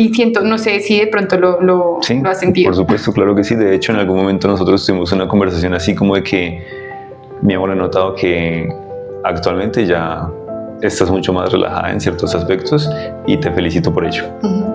Y siento, no sé si de pronto Sí, lo has sentido. por supuesto, claro que sí. De hecho, en algún momento nosotros tuvimos una conversación así como de que mi amor ha notado que actualmente ya estás mucho más relajada en ciertos aspectos y te felicito por ello. Uh-huh.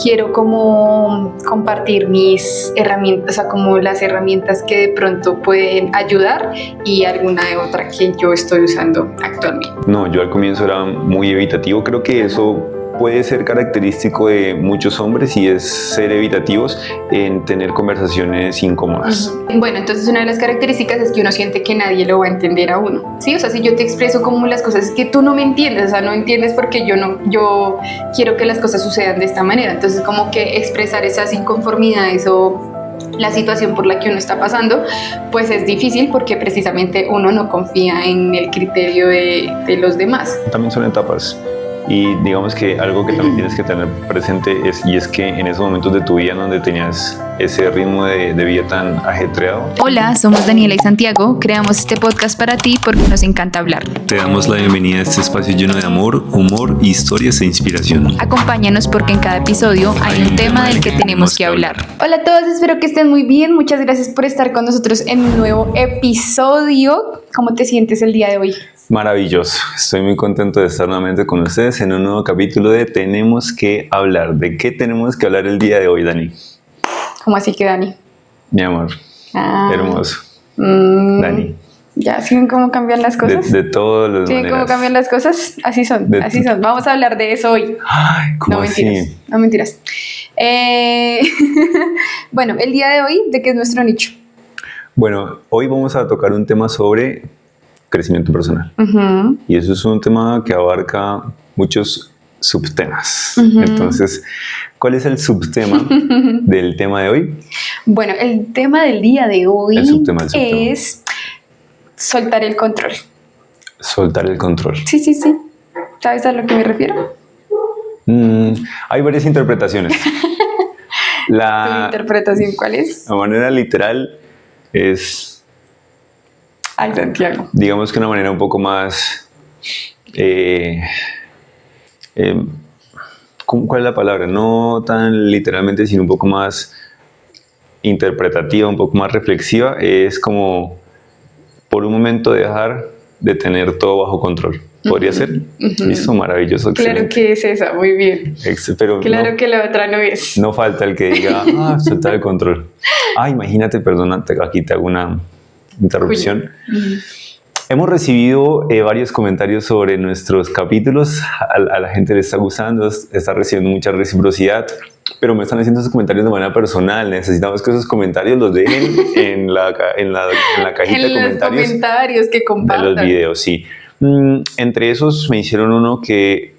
Quiero como compartir mis herramientas, o sea, como las herramientas que de pronto pueden ayudar y alguna de otra que yo estoy usando actualmente. No, yo al comienzo era muy evitativo. Creo que eso puede ser característico de muchos hombres y es ser evitativos en tener conversaciones incómodas. Uh-huh. Bueno, entonces una de las características es que uno siente que nadie lo va a entender a uno, ¿sí? O sea, si yo te expreso como las cosas, es que tú no me entiendes, o sea, no entiendes porque yo quiero que las cosas sucedan de esta manera. Entonces, como que expresar esas inconformidades o la situación por la que uno está pasando, pues es difícil porque precisamente uno no confía en el criterio de los demás. También son etapas. Y digamos que algo que también tienes que tener presente es que en esos momentos de tu vida en donde tenías ese ritmo de vida tan ajetreado. Hola, somos Daniela y Santiago. Creamos este podcast para ti porque nos encanta hablar. Te damos la bienvenida a este espacio lleno de amor, humor, historias e inspiración. Acompáñanos porque en cada episodio hay un tema del que tenemos que hablar. Hola a todos, espero que estén muy bien. Muchas gracias por estar con nosotros en un nuevo episodio. ¿Cómo te sientes el día de hoy? Maravilloso, estoy muy contento de estar nuevamente con ustedes en un nuevo capítulo de Tenemos que hablar. ¿De qué tenemos que hablar el día de hoy, Dani? ¿Cómo así que Dani? Mi amor, hermoso. Dani. Ya, ¿siguen cómo cambian las cosas? De todas las ¿Siguen maneras. cómo cambian las cosas? Así son. Vamos a hablar de eso hoy. Ay, ¿cómo así? No mentiras. Bueno, el día de hoy, ¿de qué es nuestro nicho? Bueno, hoy vamos a tocar un tema sobre crecimiento personal. Uh-huh. Y eso es un tema que abarca muchos subtemas. Uh-huh. Entonces, ¿cuál es el subtema del tema de hoy? Bueno, el tema del día de hoy es soltar el control. Soltar el control. Sí. ¿Sabes a lo que me refiero? Hay varias interpretaciones. ¿Tu interpretación cuál es? La manera literal es... Ay, Santiago. Digamos que una manera un poco más... ¿cuál es la palabra? No tan literalmente, sino un poco más interpretativa, un poco más reflexiva. Es como por un momento dejar de tener todo bajo control. ¿Podría ser? Uh-huh. Listo, maravilloso. Claro excelente. que es esa, muy bien. Pero claro no, que la otra no es. No falta el que diga, soltar el control. Imagínate, perdona, aquí te hago una interrupción. Uh-huh. Hemos recibido varios comentarios sobre nuestros capítulos. A la gente le está gustando, está recibiendo mucha reciprocidad, pero me están haciendo esos comentarios de manera personal. Necesitamos que esos comentarios los dejen en la cajita de comentarios. En los comentarios que compartan. De los videos, sí. Entre esos me hicieron uno que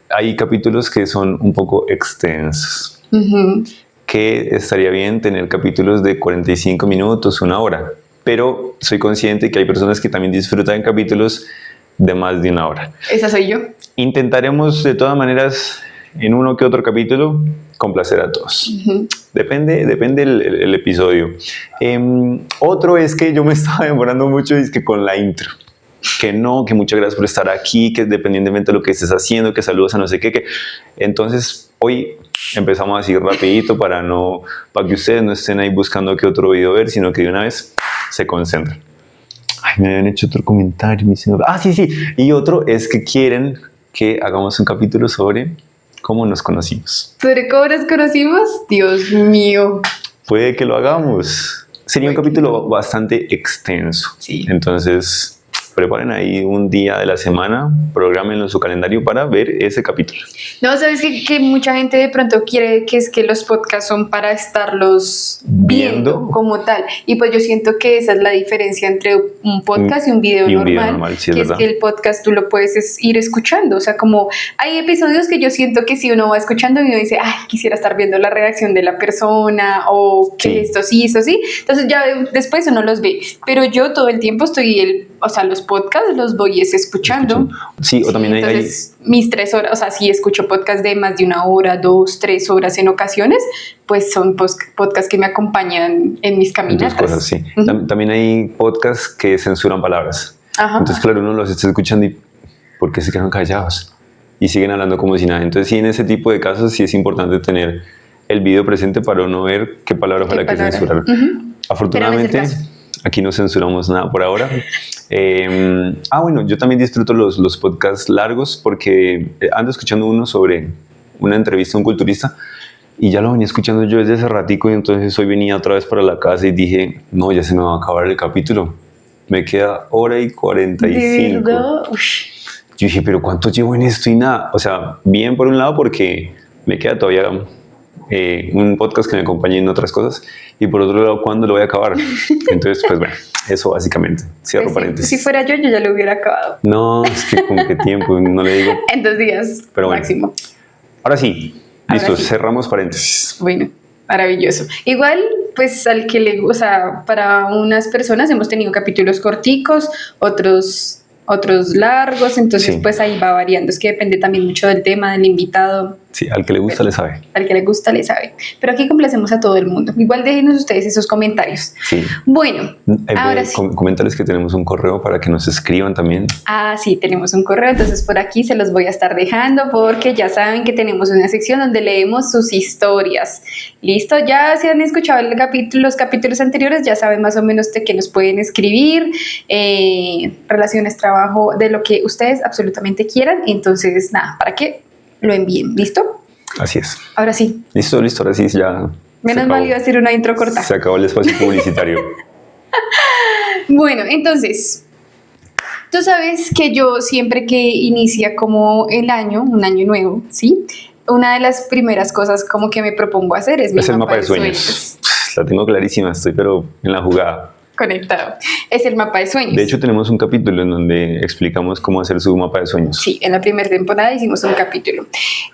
hay capítulos que son un poco extensos. Uh-huh. Que estaría bien tener capítulos de 45 minutos, 1 hora. Pero soy consciente que hay personas que también disfrutan capítulos de más de 1 hora. Esa soy yo. Intentaremos de todas maneras en uno que otro capítulo complacer a todos. Uh-huh. Depende el episodio. Otro es que yo me estaba demorando mucho es que con la intro. Que muchas gracias por estar aquí, que dependientemente de lo que estés haciendo, que saludos a no sé qué. Entonces hoy empezamos así rapidito para que ustedes no estén ahí buscando qué otro video ver, sino que de una vez se concentren. Me habían hecho otro comentario. Sí. Y otro es que quieren que hagamos un capítulo sobre cómo nos conocimos. ¿Sobre cómo nos conocimos? Dios mío. Puede que lo hagamos. Sería un capítulo bastante extenso. Sí. Entonces, preparen ahí un día de la semana, prográmenlo en su calendario para ver ese capítulo. No, sabes que mucha gente de pronto quiere que los podcasts son para estarlos viendo como tal. Y pues yo siento que esa es la diferencia entre un podcast y un video normal. Sí, que es que el podcast tú lo puedes ir escuchando. O sea, como hay episodios que yo siento que si uno va escuchando y uno dice, quisiera estar viendo la reacción de la persona o que esto sí. Entonces ya después uno los ve. Pero yo todo el tiempo los podcasts los voy escuchando. Sí, o también entonces, mis 3 horas, o sea, si escucho podcasts de más de 1 hora, 2, 3 horas en ocasiones, pues son podcasts que me acompañan en mis caminatas. Cosas, sí. Uh-huh. También hay podcasts que censuran palabras. Ajá. Entonces, claro, uno los está escuchando y ¿por qué se quedan callados? y siguen hablando como si nada. Entonces sí, en ese tipo de casos sí es importante tener el video presente para no ver qué palabra fue la que censuraron. Afortunadamente, aquí no censuramos nada por ahora. Bueno, yo también disfruto los podcasts largos porque ando escuchando uno sobre una entrevista a un culturista y ya lo venía escuchando yo desde hace ratico, y entonces hoy venía otra vez para la casa y dije, no, ya se me va a acabar el capítulo. Me queda 1:45. ¿De verdad? Yo dije, pero ¿cuánto llevo en esto? Y nada, o sea, bien por un lado porque me queda todavía un podcast que me acompañe en otras cosas, y por otro lado, ¿cuándo lo voy a acabar? Entonces, pues bueno, eso básicamente, cierro paréntesis. Si fuera yo ya lo hubiera acabado. No, es que con qué tiempo, no le digo. En 2 días, pero bueno, máximo. Ahora sí, listo, cerramos paréntesis. Bueno, maravilloso. Igual, pues al que le gusta, para unas personas hemos tenido capítulos corticos, otros largos, entonces pues ahí va variando, es que depende también mucho del tema, del invitado. Sí, al que le gusta le sabe. Al que le gusta le sabe, pero aquí complacemos a todo el mundo. Igual déjenos ustedes esos comentarios. Sí. Bueno, ahora sí. Coméntales que tenemos un correo para que nos escriban también. Sí, tenemos un correo, entonces por aquí se los voy a estar dejando porque ya saben que tenemos una sección donde leemos sus historias. ¿Listo? Ya si han escuchado los capítulos anteriores, ya saben más o menos de qué nos pueden escribir, relaciones, trabajo, de lo que ustedes absolutamente quieran. Entonces, nada, para que lo envíen. ¿Listo? Así es. Ahora sí. Listo, ahora sí ya. Menos mal iba a decir una intro corta. Se acabó el espacio publicitario. Bueno, entonces, tú sabes que yo siempre que inicia como el año, un año nuevo, ¿sí? Una de las primeras cosas como que me propongo hacer es el mapa de sueños. La tengo clarísima, estoy pero en la jugada. Conectado. Es el mapa de sueños. De hecho, tenemos un capítulo en donde explicamos cómo hacer su mapa de sueños. Sí, en la primera temporada hicimos un capítulo.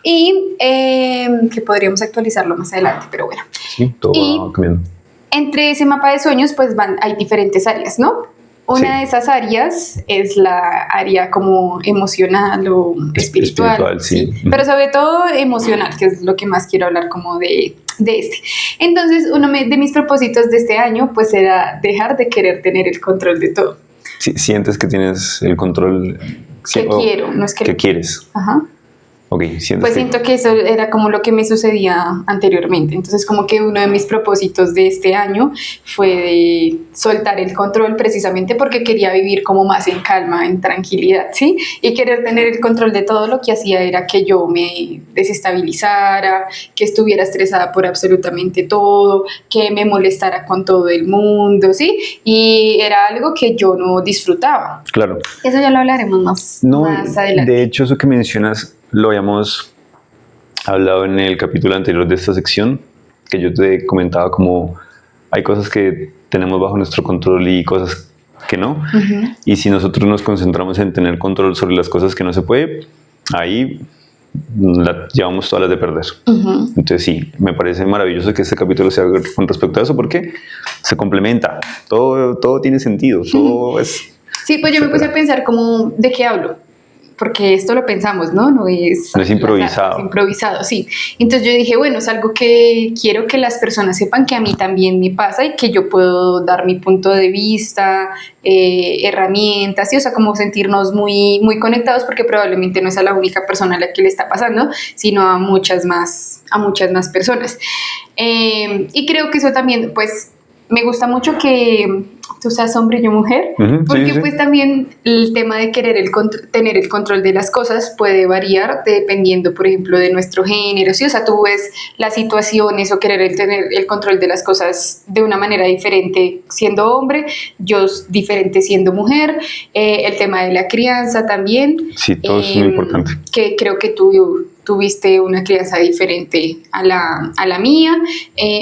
Y que podríamos actualizarlo más adelante, pero bueno. Sí, todo va cambiando. Entre ese mapa de sueños, pues hay diferentes áreas, ¿no? Una de esas áreas es la área como emocional o espiritual, sí. Pero sobre todo emocional, que es lo que más quiero hablar como de este. Entonces, uno de mis propósitos de este año pues era dejar de querer tener el control de todo. Sí, sientes que tienes el control. Quiero, no es que quieres. Ajá. Okay, pues siento que eso era como lo que me sucedía anteriormente. Entonces como que uno de mis propósitos de este año fue de soltar el control, precisamente porque quería vivir como más en calma, en tranquilidad, ¿sí? Y querer tener el control de todo lo que hacía era que yo me desestabilizara, que estuviera estresada por absolutamente todo, que me molestara con todo el mundo, ¿sí? Y era algo que yo no disfrutaba. Claro. Eso ya lo hablaremos más adelante. De hecho, eso que mencionas lo habíamos hablado en el capítulo anterior de esta sección, que yo te comentaba como hay cosas que tenemos bajo nuestro control y cosas que no. Y si nosotros nos concentramos en tener control sobre las cosas que no se puede, ahí llevamos todas las de perder. Entonces sí, me parece maravilloso que este capítulo sea con respecto a eso, porque se complementa, todo tiene sentido, todo es... Sí, pues yo me puse a pensar como, ¿de qué hablo? Porque esto lo pensamos, ¿no? No es improvisado. Es improvisado, sí. Entonces yo dije, bueno, es algo que quiero que las personas sepan que a mí también me pasa y que yo puedo dar mi punto de vista, herramientas, ¿sí? O sea, como sentirnos muy, muy conectados, porque probablemente no es a la única persona a la que le está pasando, sino a muchas más personas. Y creo que eso también, pues, me gusta mucho que tú seas hombre y yo mujer, porque pues también el tema de querer tener el control de las cosas puede variar dependiendo, por ejemplo, de nuestro género, ¿sí? O sea, tú ves las situaciones o querer tener el control de las cosas de una manera diferente siendo hombre, yo diferente siendo mujer, el tema de la crianza también. Sí, todo es muy importante. Que creo que tú tuviste una crianza diferente a la mía,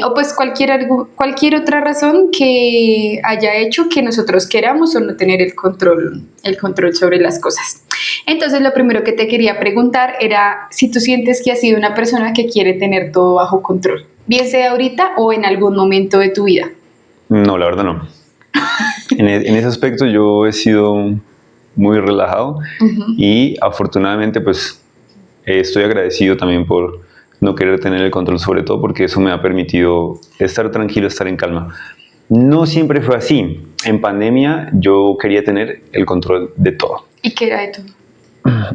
o pues cualquier otra razón que haya hecho que nosotros queramos o no tener el control sobre las cosas. Entonces, lo primero que te quería preguntar era si tú sientes que has sido una persona que quiere tener todo bajo control, bien sea ahorita o en algún momento de tu vida. No, la verdad no. En ese aspecto yo he sido muy relajado y afortunadamente pues estoy agradecido también por no querer tener el control sobre todo, porque eso me ha permitido estar tranquilo, estar en calma. No siempre fue así. En pandemia yo quería tener el control de todo. ¿Y qué era de todo?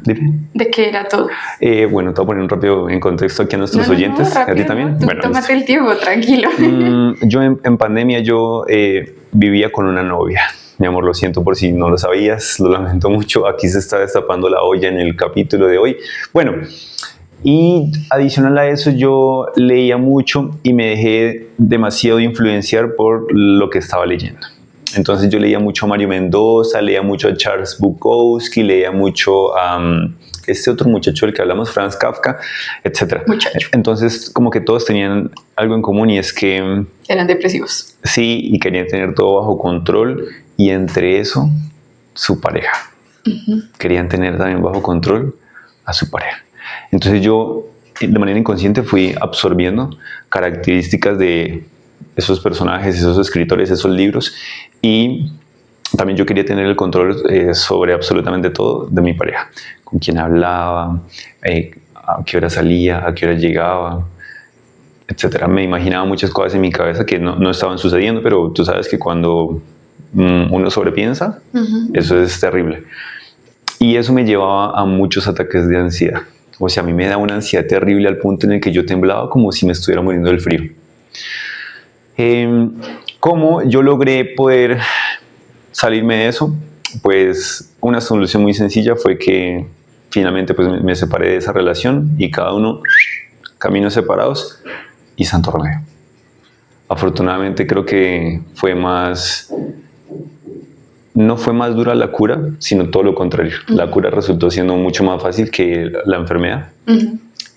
Dime. ¿De qué era todo? Bueno, te voy a poner un rápido en contexto aquí a nuestros oyentes. rápido, ¿A ti también? No, tú Bueno, tómate el tiempo, tranquilo. yo en pandemia vivía con una novia. Mi amor, lo siento por si no lo sabías, lo lamento mucho. Aquí se está destapando la olla en el capítulo de hoy. Bueno, y adicional a eso yo leía mucho y me dejé demasiado influenciar por lo que estaba leyendo. Entonces yo leía mucho a Mario Mendoza, leía mucho a Charles Bukowski, leía mucho a este otro muchacho del que hablamos, Franz Kafka, etc. Muchacho. Entonces como que todos tenían algo en común y es que... Eran depresivos. Sí, y querían tener todo bajo control y entre eso, su pareja. Querían tener también bajo control a su pareja. Entonces yo de manera inconsciente fui absorbiendo características de esos personajes, esos escritores, esos libros, y también yo quería tener el control sobre absolutamente todo de mi pareja, con quién hablaba, a qué hora salía, a qué hora llegaba, etcétera. Me imaginaba muchas cosas en mi cabeza que no estaban sucediendo, pero tú sabes que cuando uno sobrepiensa, eso es terrible. Y eso me llevaba a muchos ataques de ansiedad. O sea, a mí me da una ansiedad terrible al punto en el que yo temblaba como si me estuviera muriendo del frío. ¿Cómo yo logré poder salirme de eso? Pues una solución muy sencilla fue que finalmente pues, me separé de esa relación y cada uno caminos separados y santo remedio. Afortunadamente creo que no fue más dura la cura, sino todo lo contrario. La cura resultó siendo mucho más fácil que la enfermedad.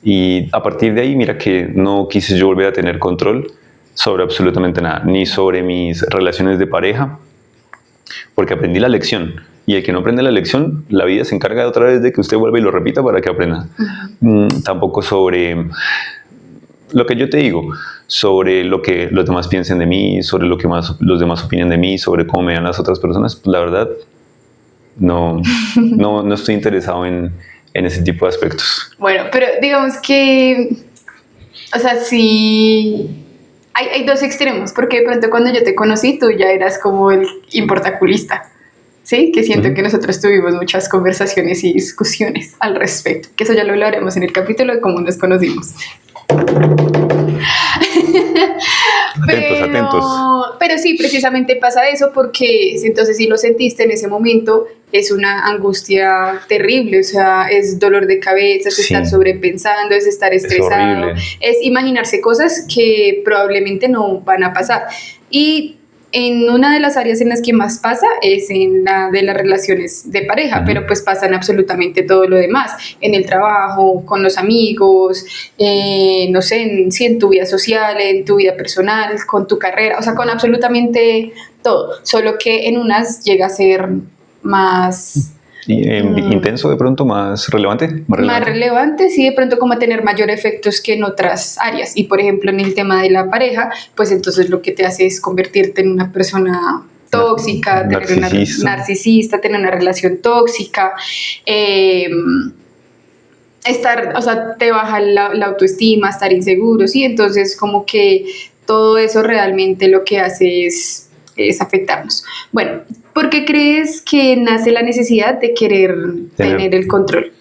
Y a partir de ahí, mira que no quise yo volver a tener control sobre absolutamente nada, ni sobre mis relaciones de pareja, porque aprendí la lección. Y el que no aprende la lección, la vida se encarga otra vez de que usted vuelva y lo repita para que aprenda. Tampoco sobre lo que yo te digo, sobre lo que los demás piensen de mí, sobre lo que los demás opinen de mí, sobre cómo me vean las otras personas. Pues la verdad, no estoy interesado en ese tipo de aspectos. Bueno, pero digamos que, o sea, sí, hay dos extremos, porque de pronto cuando yo te conocí, tú ya eras como el importaculista, ¿sí? Que siento que nosotros tuvimos muchas conversaciones y discusiones al respecto, que eso ya lo hablaremos en el capítulo de cómo nos conocimos. Atentos. Pero sí, precisamente pasa eso porque entonces si lo sentiste en ese momento es una angustia terrible, o sea, es dolor de cabeza, es estar sobrepensando, es estar estresado, es imaginarse cosas que probablemente no van a pasar. Y en una de las áreas en las que más pasa es en la de las relaciones de pareja, pero pues pasan absolutamente todo lo demás, en el trabajo, con los amigos, no sé, en tu vida social, en tu vida personal, con tu carrera, o sea, con absolutamente todo, solo que en unas llega a ser más... intenso, de pronto, más relevante. Más relevante, sí, de pronto como a tener mayor efectos que en otras áreas. Y por ejemplo, en el tema de la pareja, pues entonces lo que te hace es convertirte en una persona tóxica, narcisista, tener una relación tóxica, o sea, te baja la autoestima, estar inseguro, ¿sí? Entonces como que todo eso realmente lo que hace es afectarnos. Bueno, ¿por qué crees que nace la necesidad de querer tener el control?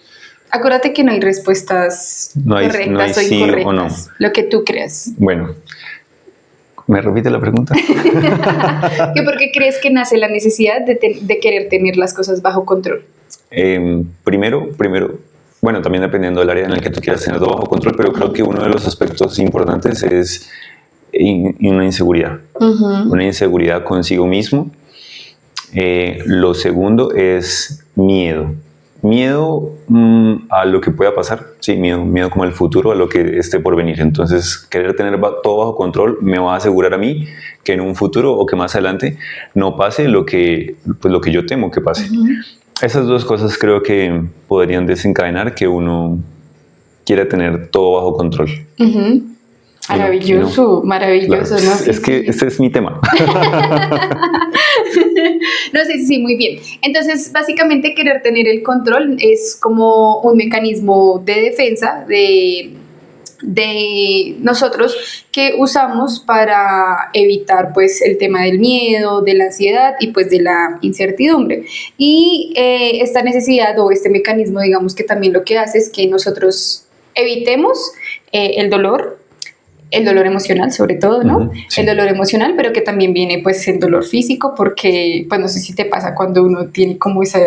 Acuérdate que no hay respuestas correctas o incorrectas, o no. Lo que tú creas. Bueno, ¿me repite la pregunta? ¿Que por qué crees que nace la necesidad de querer tener las cosas bajo control? Primero, bueno, también dependiendo del área en la que tú quieras tener todo bajo control, pero creo que uno de los aspectos importantes es una inseguridad. Una inseguridad consigo mismo. Lo segundo es miedo. Miedo a lo que pueda pasar, sí, miedo como al futuro, a lo que esté por venir. Entonces, querer tener todo bajo control me va a asegurar a mí que en un futuro o que más adelante no pase lo que yo temo que pase. Esas dos cosas creo que podrían desencadenar que uno quiera tener todo bajo control. Maravilloso, maravilloso, claro. ¿no? Sí, es que este es mi tema. No, sí, muy bien. Entonces, básicamente querer tener el control es como un mecanismo de defensa, de de nosotros que usamos para evitar pues el tema del miedo, de la ansiedad y pues de la incertidumbre. Y esta necesidad o este mecanismo, digamos que también lo que hace es que nosotros evitemos el dolor emocional sobre todo, ¿no? Sí. El dolor emocional, pero que también viene pues el dolor físico, porque pues no sé si te pasa cuando uno tiene como esa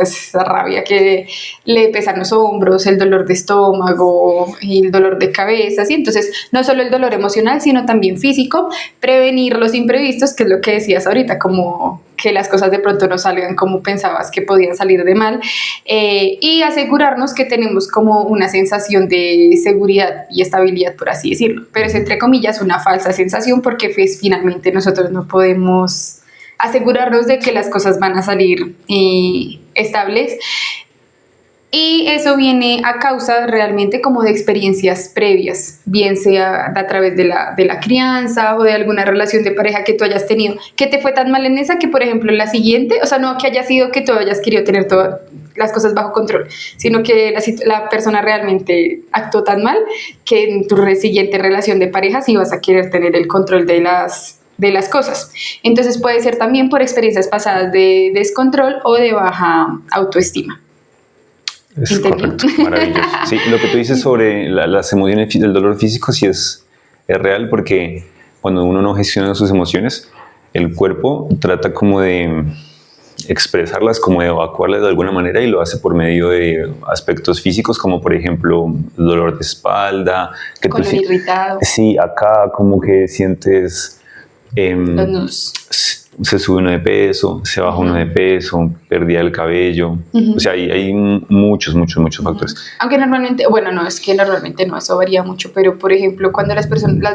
rabia que le pesan los hombros, el dolor de estómago y el dolor de cabeza, ¿sí? Entonces no solo el dolor emocional, sino también físico, prevenir los imprevistos, que es lo que decías ahorita, como que las cosas de pronto no salgan como pensabas que podían salir de mal, y asegurarnos que tenemos como una sensación de seguridad y estabilidad, por así decirlo, pero es entre comillas una falsa sensación porque pues finalmente nosotros no podemos asegurarnos de que las cosas van a salir estables. Y eso viene a causa realmente como de experiencias previas, bien sea a través de la crianza o de alguna relación de pareja que tú hayas tenido, que te fue tan mal en esa que, por ejemplo, en la siguiente, o sea, no que haya sido que tú hayas querido tener todas las cosas bajo control, sino que la persona realmente actuó tan mal que en tu siguiente relación de pareja sí vas a querer tener el control de las cosas. Entonces puede ser también por experiencias pasadas de descontrol o de baja autoestima. Es correcto, maravilloso. Sí, lo que tú dices sobre las emociones, el dolor físico, sí es real, porque cuando uno no gestiona sus emociones, el cuerpo trata como de expresarlas, como de evacuarlas de alguna manera, y lo hace por medio de aspectos físicos, como por ejemplo dolor de espalda, que colon irritado. Sí, acá como que sientes los nudos. Se sube uno de peso, se baja uno de peso, pérdida del cabello. O sea, hay muchos factores. Aunque normalmente, bueno, no, es que normalmente no, eso varía mucho, pero por ejemplo, cuando las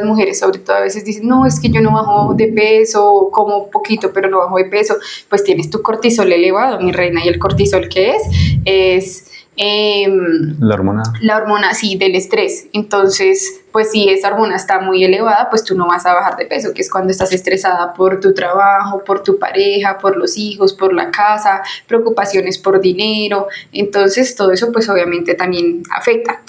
mujeres sobre todo a veces dicen, no, es que yo no bajo de peso, como poquito, pero no bajo de peso, pues tienes tu cortisol elevado, mi reina, y el cortisol, ¿qué es? Es la hormona, sí, del estrés. Entonces, pues si esa hormona está muy elevada, pues tú no vas a bajar de peso, que es cuando estás estresada por tu trabajo, por tu pareja, por los hijos, por la casa, preocupaciones por dinero. Entonces, todo eso pues obviamente también afecta.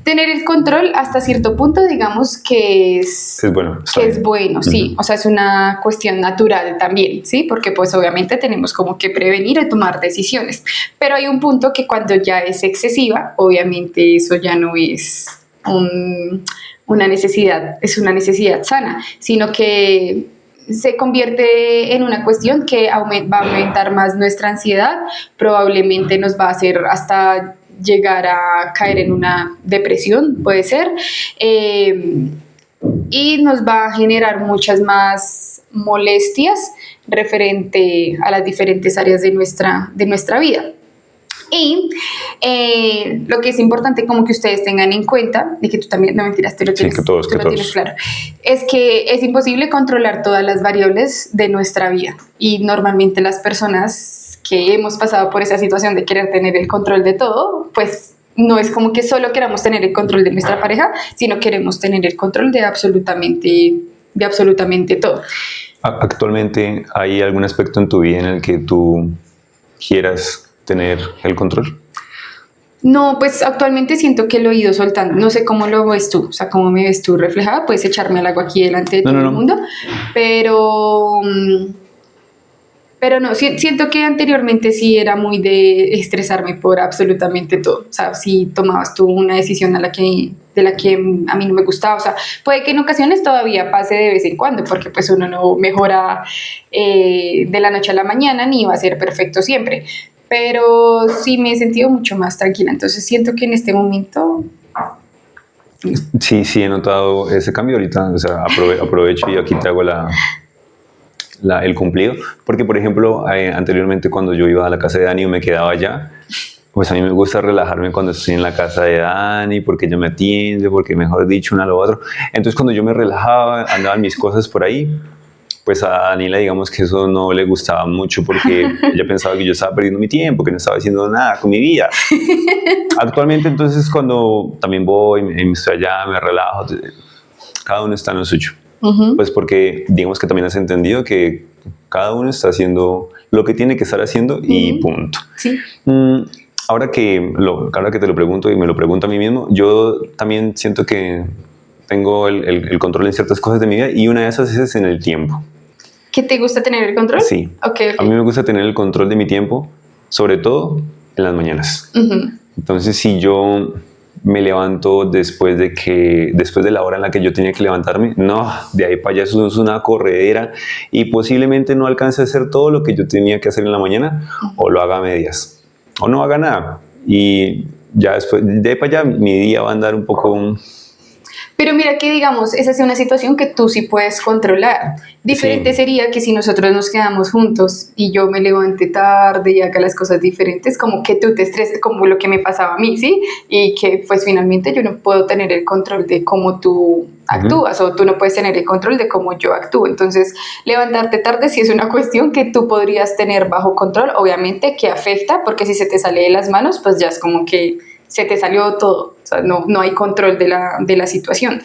Tener el control hasta cierto punto, digamos que es bueno, sí, o sea, es una cuestión natural también, ¿sí? Porque pues obviamente tenemos como que prevenir y tomar decisiones, pero hay un punto que cuando ya es excesiva, obviamente eso ya no es una necesidad, es una necesidad sana, sino que se convierte en una cuestión que va a aumentar más nuestra ansiedad, probablemente nos va a hacer hasta llegar a caer en una depresión, puede ser, y nos va a generar muchas más molestias referente a las diferentes áreas de nuestra vida. Y lo que es importante como que ustedes tengan en cuenta, y que tú también, no mentiras, tú lo tienes, tienes claro, es que es imposible controlar todas las variables de nuestra vida, y normalmente las personas que hemos pasado por esa situación de querer tener el control de todo, pues no es como que solo queramos tener el control de nuestra pareja, sino queremos tener el control de absolutamente todo. ¿Actualmente hay algún aspecto en tu vida en el que tú quieras tener el control? No, pues actualmente siento que lo he ido soltando. No sé cómo lo ves tú, o sea, cómo me ves tú reflejada. Puedes echarme al agua aquí delante de todo el mundo, pero no, siento que anteriormente sí era muy de estresarme por absolutamente todo. O sea, si tomabas tú una decisión de la que a mí no me gustaba, o sea, puede que en ocasiones todavía pase de vez en cuando, porque pues uno no mejora de la noche a la mañana, ni va a ser perfecto siempre, pero sí me he sentido mucho más tranquila. Entonces siento que en este momento... Sí, he notado ese cambio ahorita. O sea, aprovecho y aquí te hago el cumplido, porque por ejemplo anteriormente cuando yo iba a la casa de Dani o me quedaba allá, pues a mí me gusta relajarme cuando estoy en la casa de Dani, porque ella me atiende, porque mejor dicho una a lo otro. Entonces cuando yo me relajaba, andaban mis cosas por ahí, pues a Daniela digamos que eso no le gustaba mucho, porque ella pensaba que yo estaba perdiendo mi tiempo, que no estaba haciendo nada con mi vida. Actualmente entonces cuando también voy, me estoy allá, me relajo, cada uno está en lo suyo. Pues porque digamos que también has entendido que cada uno está haciendo lo que tiene que estar haciendo y punto. Sí. Ahora que te lo pregunto y me lo pregunto a mí mismo, yo también siento que tengo el control en ciertas cosas de mi vida y una de esas es en el tiempo. ¿Qué te gusta tener el control? Sí. Okay. A mí me gusta tener el control de mi tiempo, sobre todo en las mañanas. Entonces, si yo me levanto después de la hora en la que yo tenía que levantarme, no, de ahí para allá eso es una corredera y posiblemente no alcance a hacer todo lo que yo tenía que hacer en la mañana o lo haga a medias o no haga nada y ya después de ahí para allá mi día va a andar un poco... Pero mira que, digamos, esa es una situación que tú sí puedes controlar. Diferente sería que si nosotros nos quedamos juntos y yo me levante tarde y haga las cosas diferentes, como que tú te estreses, como lo que me pasaba a mí, ¿sí? Y que pues finalmente yo no puedo tener el control de cómo tú actúas o tú no puedes tener el control de cómo yo actúo. Entonces, levantarte tarde sí es una cuestión que tú podrías tener bajo control, obviamente que afecta, porque si se te sale de las manos, pues ya es como que se te salió todo, o sea, no hay control de la situación,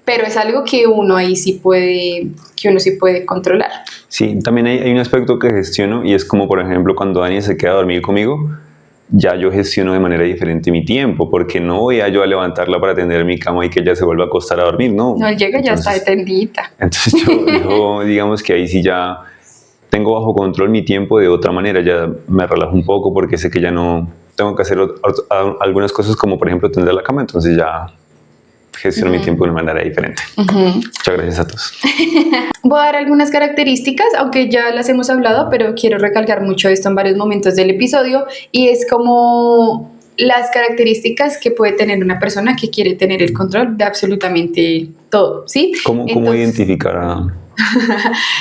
pero es algo que uno ahí sí puede controlar. Sí, también hay un aspecto que gestiono y es como, por ejemplo, cuando Dani se queda a dormir conmigo, ya yo gestiono de manera diferente mi tiempo, porque no voy a yo a levantarla para tender mi cama y que ella se vuelva a acostar a dormir, no. No, llega, ya está tendida. Entonces yo digamos que ahí sí ya tengo bajo control mi tiempo de otra manera, ya me relajo un poco porque sé que ya no tengo que hacer algunas cosas como por ejemplo tender la cama, entonces ya gestiono mi tiempo de una manera diferente. Muchas gracias a todos. Voy a dar algunas características, aunque ya las hemos hablado, pero quiero recalcar mucho esto en varios momentos del episodio, y es como las características que puede tener una persona que quiere tener el control de absolutamente todo, ¿sí? ¿Cómo identificar a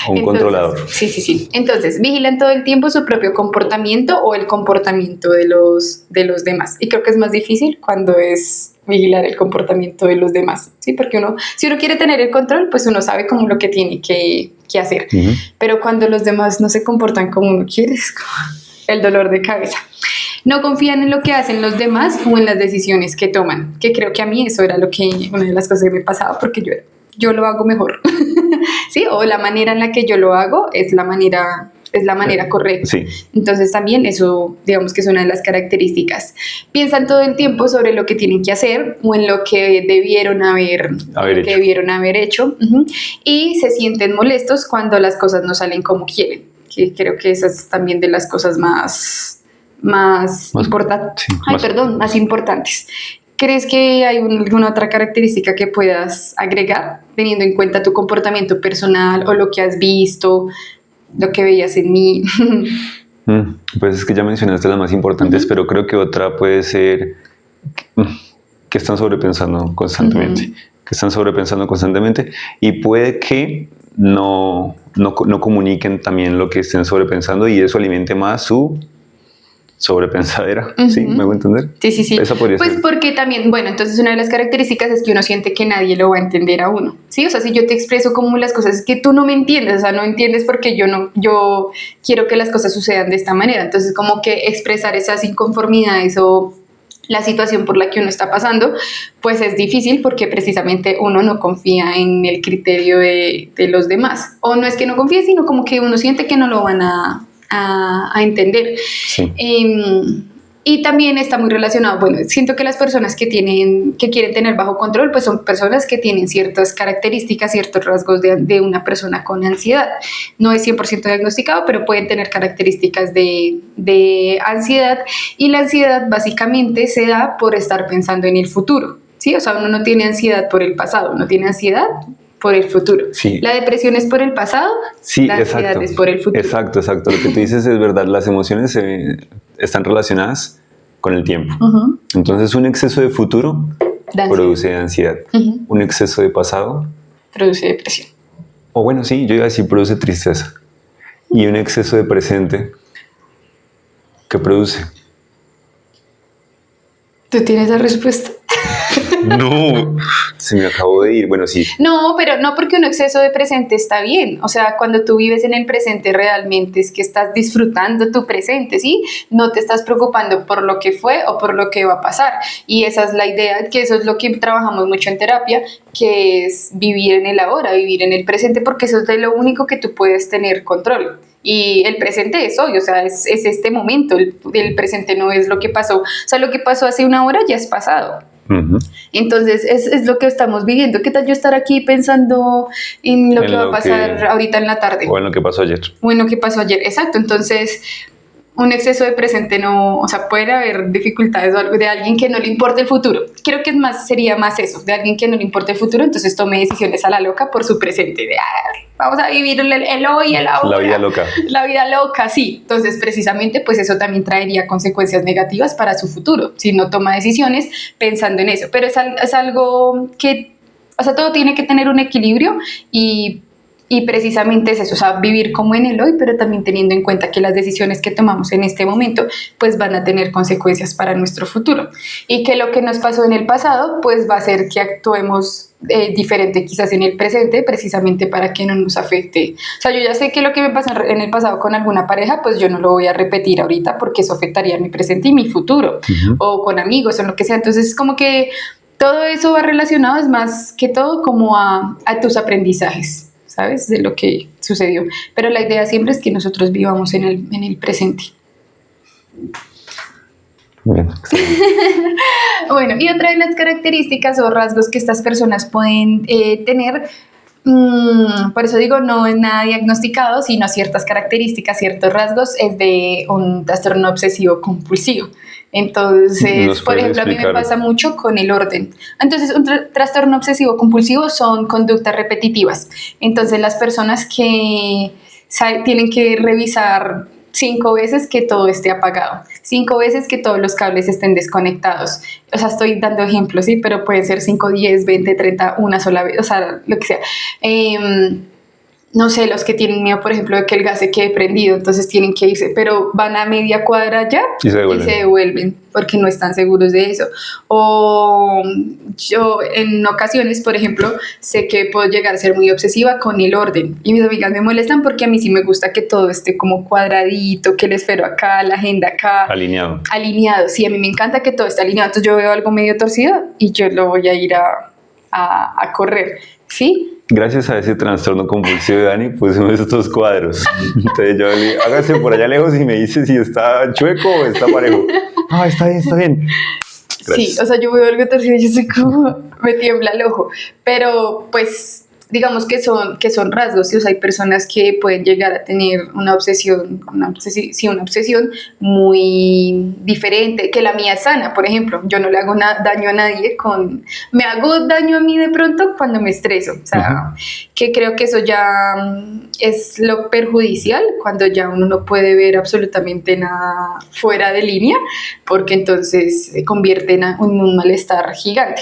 un controlador? Sí. Entonces, vigilan todo el tiempo su propio comportamiento o el comportamiento de los demás. Y creo que es más difícil cuando es vigilar el comportamiento de los demás, ¿sí? Porque si uno quiere tener el control, pues uno sabe como lo que tiene que hacer. Pero cuando los demás no se comportan como uno quiere, es como el dolor de cabeza. No confían en lo que hacen los demás o en las decisiones que toman, que creo que a mí eso era una de las cosas que me pasaba, porque yo lo hago mejor, ¿sí? O la manera en la que yo lo hago es la manera correcta. Sí. Entonces también eso, digamos que es una de las características. Piensan todo el tiempo sobre lo que tienen que hacer o en lo que debieron haber hecho. Y se sienten molestos cuando las cosas no salen como quieren, que creo que esa es también de las cosas más importantes. Más importantes. ¿Crees que hay alguna otra característica que puedas agregar, teniendo en cuenta tu comportamiento personal o lo que has visto, lo que veías en mí? Pues es que ya mencionaste las más importantes, pero creo que otra puede ser que están sobrepensando constantemente. Y puede que no comuniquen también lo que estén sobrepensando y eso alimente más su sobrepensadera, ¿sí? ¿Me voy a entender? Sí. Esa podría pues ser. Porque también, bueno, entonces una de las características es que uno siente que nadie lo va a entender a uno, ¿sí? O sea, si yo te expreso como las cosas, es que tú no me entiendes, o sea, no entiendes porque yo quiero que las cosas sucedan de esta manera, entonces como que expresar esas inconformidades o la situación por la que uno está pasando, pues es difícil porque precisamente uno no confía en el criterio de los demás, o no es que no confíe, sino como que uno siente que no lo van a entender. Sí. Y también está muy relacionado, bueno, siento que las personas que quieren tener bajo control, pues son personas que tienen ciertas características, ciertos rasgos de una persona con ansiedad. No es 100% diagnosticado, pero pueden tener características de ansiedad, y la ansiedad básicamente se da por estar pensando en el futuro, ¿sí? O sea, uno no tiene ansiedad por el pasado, uno tiene ansiedad por el futuro. Sí. La depresión es por el pasado, sí, la ansiedad es por el futuro. Exacto. Lo que tú dices es verdad, las emociones están relacionadas con el tiempo. Entonces, un exceso de futuro produce ansiedad. Un exceso de pasado produce depresión. O bueno, sí, yo iba a decir produce tristeza. Y un exceso de presente, ¿qué produce? ¿Tú tienes la respuesta? No, se me acabó de ir. Bueno, sí. No, pero no porque un exceso de presente está bien. O sea, cuando tú vives en el presente realmente es que estás disfrutando tu presente, ¿sí? No te estás preocupando por lo que fue o por lo que va a pasar. Y esa es la idea, que eso es lo que trabajamos mucho en terapia, que es vivir en el ahora, vivir en el presente, porque eso es de lo único que tú puedes tener control. Y el presente es hoy, o sea, es este momento. El presente no es lo que pasó. O sea, lo que pasó hace una hora ya es pasado. Ujú. Entonces es lo que estamos viviendo. ¿Qué tal yo estar aquí pensando en lo En que va lo a pasar que- ahorita en la tarde? O en lo que pasó ayer. Bueno, ¿qué pasó ayer? Exacto, entonces un exceso de presente no, o sea, puede haber dificultades o algo de alguien que no le importa el futuro. Creo que sería más eso, de alguien que no le importa el futuro, entonces tome decisiones a la loca por su presente, de vamos a vivir el hoy, el ahora. La vida loca. La vida loca, sí. Entonces, precisamente, pues eso también traería consecuencias negativas para su futuro, si no toma decisiones pensando en eso. Pero es algo que, o sea, todo tiene que tener un equilibrio y precisamente es eso, o sea, vivir como en el hoy, pero también teniendo en cuenta que las decisiones que tomamos en este momento, pues van a tener consecuencias para nuestro futuro. Y que lo que nos pasó en el pasado, pues va a hacer que actuemos diferente quizás en el presente, precisamente para que no nos afecte. O sea, yo ya sé que lo que me pasó en el pasado con alguna pareja, pues yo no lo voy a repetir ahorita porque eso afectaría mi presente y mi futuro, o con amigos o lo que sea. Entonces, como que todo eso va relacionado, es más que todo como a tus aprendizajes, ¿sabes? De lo que sucedió. Pero la idea siempre es que nosotros vivamos en el presente. Bien, excelente. Bueno, y otra de las características o rasgos que estas personas pueden tener, por eso digo, no es nada diagnosticado, sino ciertas características, ciertos rasgos, es de un trastorno obsesivo compulsivo. Entonces, ¿Nos por puedes ejemplo, a mí me explicar? pasa mucho con el orden. Entonces, un trastorno obsesivo compulsivo son conductas repetitivas. Entonces, las personas que tienen que revisar 5 veces que todo esté apagado, 5 veces que todos los cables estén desconectados. O sea, estoy dando ejemplos, ¿sí? Pero pueden ser 5, 10, 20, 30, una sola vez, o sea, lo que sea. No sé, los que tienen miedo, por ejemplo, de que el gas se quede prendido, entonces tienen que irse, pero van a media cuadra ya Y se devuelven. devuelven porque no están seguros de eso. O yo en ocasiones, por ejemplo, sé que puedo llegar a ser muy obsesiva con el orden y mis amigas me molestan porque a mí sí me gusta que todo esté como cuadradito, que el esfero acá, la agenda acá. Alineado. Alineado, sí, a mí me encanta que todo esté alineado, entonces yo veo algo medio torcido y yo lo voy a ir a correr, ¿sí? Gracias a ese trastorno compulsivo de Dani, pusimos estos cuadros. Entonces yo le hágase por allá lejos y me dice si está chueco o está parejo. Ah, está bien, está bien. Gracias. Sí, o sea, yo veo algo torcido y yo soy como, me tiembla el ojo, pero pues digamos que son rasgos, ¿sí? O sea, hay personas que pueden llegar a tener una obsesión muy diferente, que la mía es sana, por ejemplo, yo no le hago daño a nadie me hago daño a mí de pronto cuando me estreso, o sea, que creo que eso ya es lo perjudicial, cuando ya uno no puede ver absolutamente nada fuera de línea, porque entonces se convierte en un malestar gigante.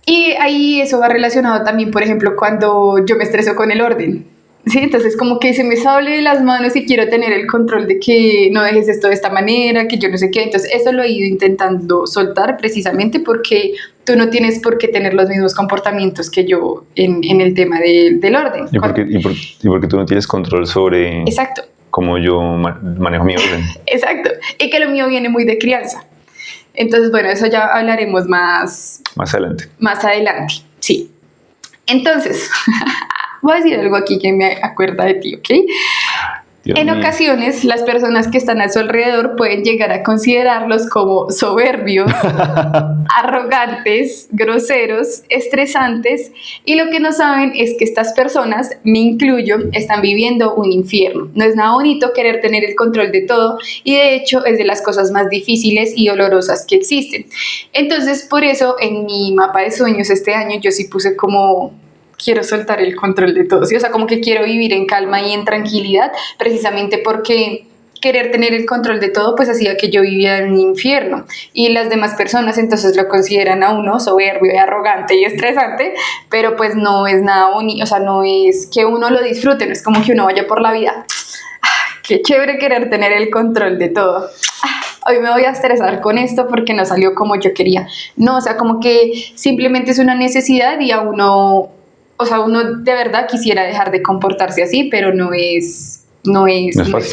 Y ahí eso va relacionado también, por ejemplo, cuando yo me estreso con el orden, ¿sí? Entonces como que se me sale de las manos y quiero tener el control de que no dejes esto de esta manera, que yo no sé qué. Entonces eso lo he ido intentando soltar precisamente porque tú no tienes por qué tener los mismos comportamientos que yo en el tema del orden. ¿Y porque tú no tienes control sobre Exacto. cómo yo manejo mi orden? Exacto. Y que lo mío viene muy de crianza. Entonces, bueno, eso ya hablaremos más adelante. Más adelante, sí. Entonces, voy a decir algo aquí que me acuerda de ti, ¿ok? Dios En mío. ocasiones, las personas que están a su alrededor pueden llegar a considerarlos como soberbios, arrogantes, groseros, estresantes, y lo que no saben es que estas personas, me incluyo, están viviendo un infierno. No es nada bonito querer tener el control de todo y de hecho es de las cosas más difíciles y dolorosas que existen. Entonces, por eso en mi mapa de sueños este año yo sí puse como quiero soltar el control de todo, ¿sí? O sea, como que quiero vivir en calma y en tranquilidad, precisamente porque querer tener el control de todo, pues hacía que yo viviera en un infierno. Y las demás personas entonces lo consideran a uno soberbio y arrogante y estresante, pero pues no es nada bonito, o sea, no es que uno lo disfrute, no es como que uno vaya por la vida. Qué chévere querer tener el control de todo. Hoy me voy a estresar con esto porque no salió como yo quería. No, o sea, como que simplemente es una necesidad y a uno, o sea, uno de verdad quisiera dejar de comportarse así, pero no es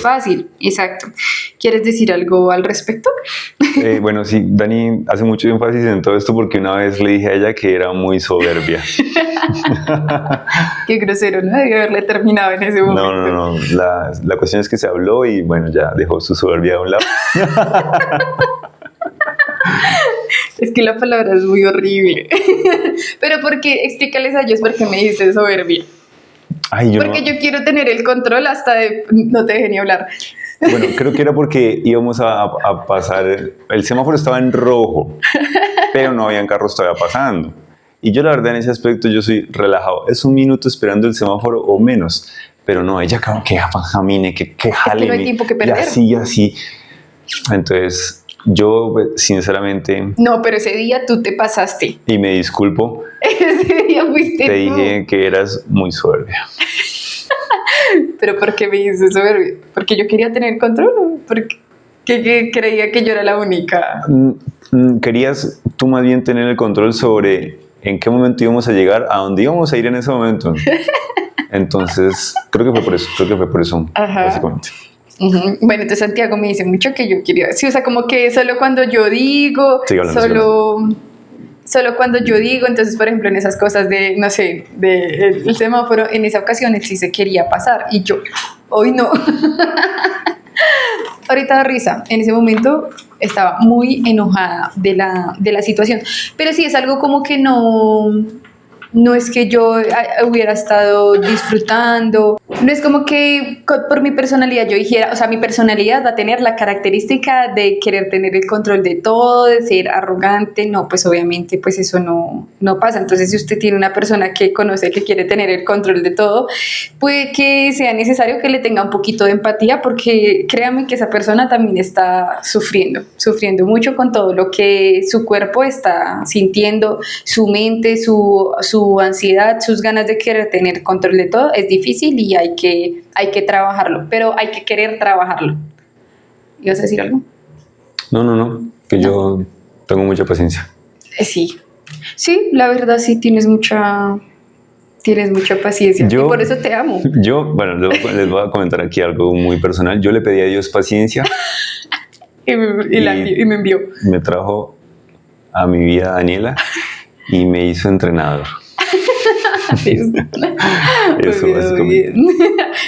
fácil. Exacto. ¿Quieres decir algo al respecto? Bueno, sí, Dani hace mucho énfasis en todo esto porque una vez le dije a ella que era muy soberbia. Qué grosero, ¿no? Debe haberle terminado en ese momento. No. La cuestión es que se habló y bueno, ya dejó su soberbia a un lado. Es que la palabra es muy horrible. Pero ¿por qué? Explícales a ellos por qué me dices soberbia. Ay, Porque yo quiero tener el control hasta de... No te dejé ni hablar. Bueno, creo que era porque íbamos a pasar, el semáforo estaba en rojo, pero no habían carros todavía pasando. Y yo la verdad en ese aspecto yo soy relajado. Es un minuto esperando el semáforo o menos. Pero no, ella como que camine, que jale. Es que no hay tiempo que perder. Y así. Entonces, yo sinceramente... No, pero ese día tú te pasaste. Y me disculpo. Ese día fuiste Te tú. dije que eras muy soberbia. ¿Pero por qué me dices soberbia? ¿Porque yo quería tener control? ¿O porque creía que yo era la única? Querías tú más bien tener el control sobre en qué momento íbamos a llegar, a dónde íbamos a ir en ese momento. Entonces, creo que fue por eso, Ajá. básicamente. Uh-huh. Bueno, entonces Santiago me dice mucho que yo quería, sí, o sea, como que solo cuando yo digo, Sigue hablando, solo cuando yo digo, entonces, por ejemplo, en esas cosas de, no sé, el semáforo, en esa ocasión él sí se quería pasar y yo, hoy no. Ahorita da risa, en ese momento estaba muy enojada de la situación, pero sí es algo como que no es que yo hubiera estado disfrutando, no es como que por mi personalidad yo dijera, o sea, mi personalidad va a tener la característica de querer tener el control de todo, de ser arrogante, no, pues obviamente pues eso no pasa. Entonces si usted tiene una persona que conoce que quiere tener el control de todo, puede que sea necesario que le tenga un poquito de empatía, porque créame que esa persona también está sufriendo mucho con todo lo que su cuerpo está sintiendo, su mente, su ansiedad, sus ganas de querer tener control de todo. Es difícil y hay que trabajarlo, pero hay que querer trabajarlo. ¿Ibas a decir algo? No, que yo tengo mucha paciencia. Sí, la verdad sí tienes mucha paciencia y por eso te amo. Bueno, les voy a comentar aquí algo muy personal. Yo le pedí a Dios paciencia y me envió. Me trajo a mi vida Daniela y me hizo entrenador. Eso básicamente.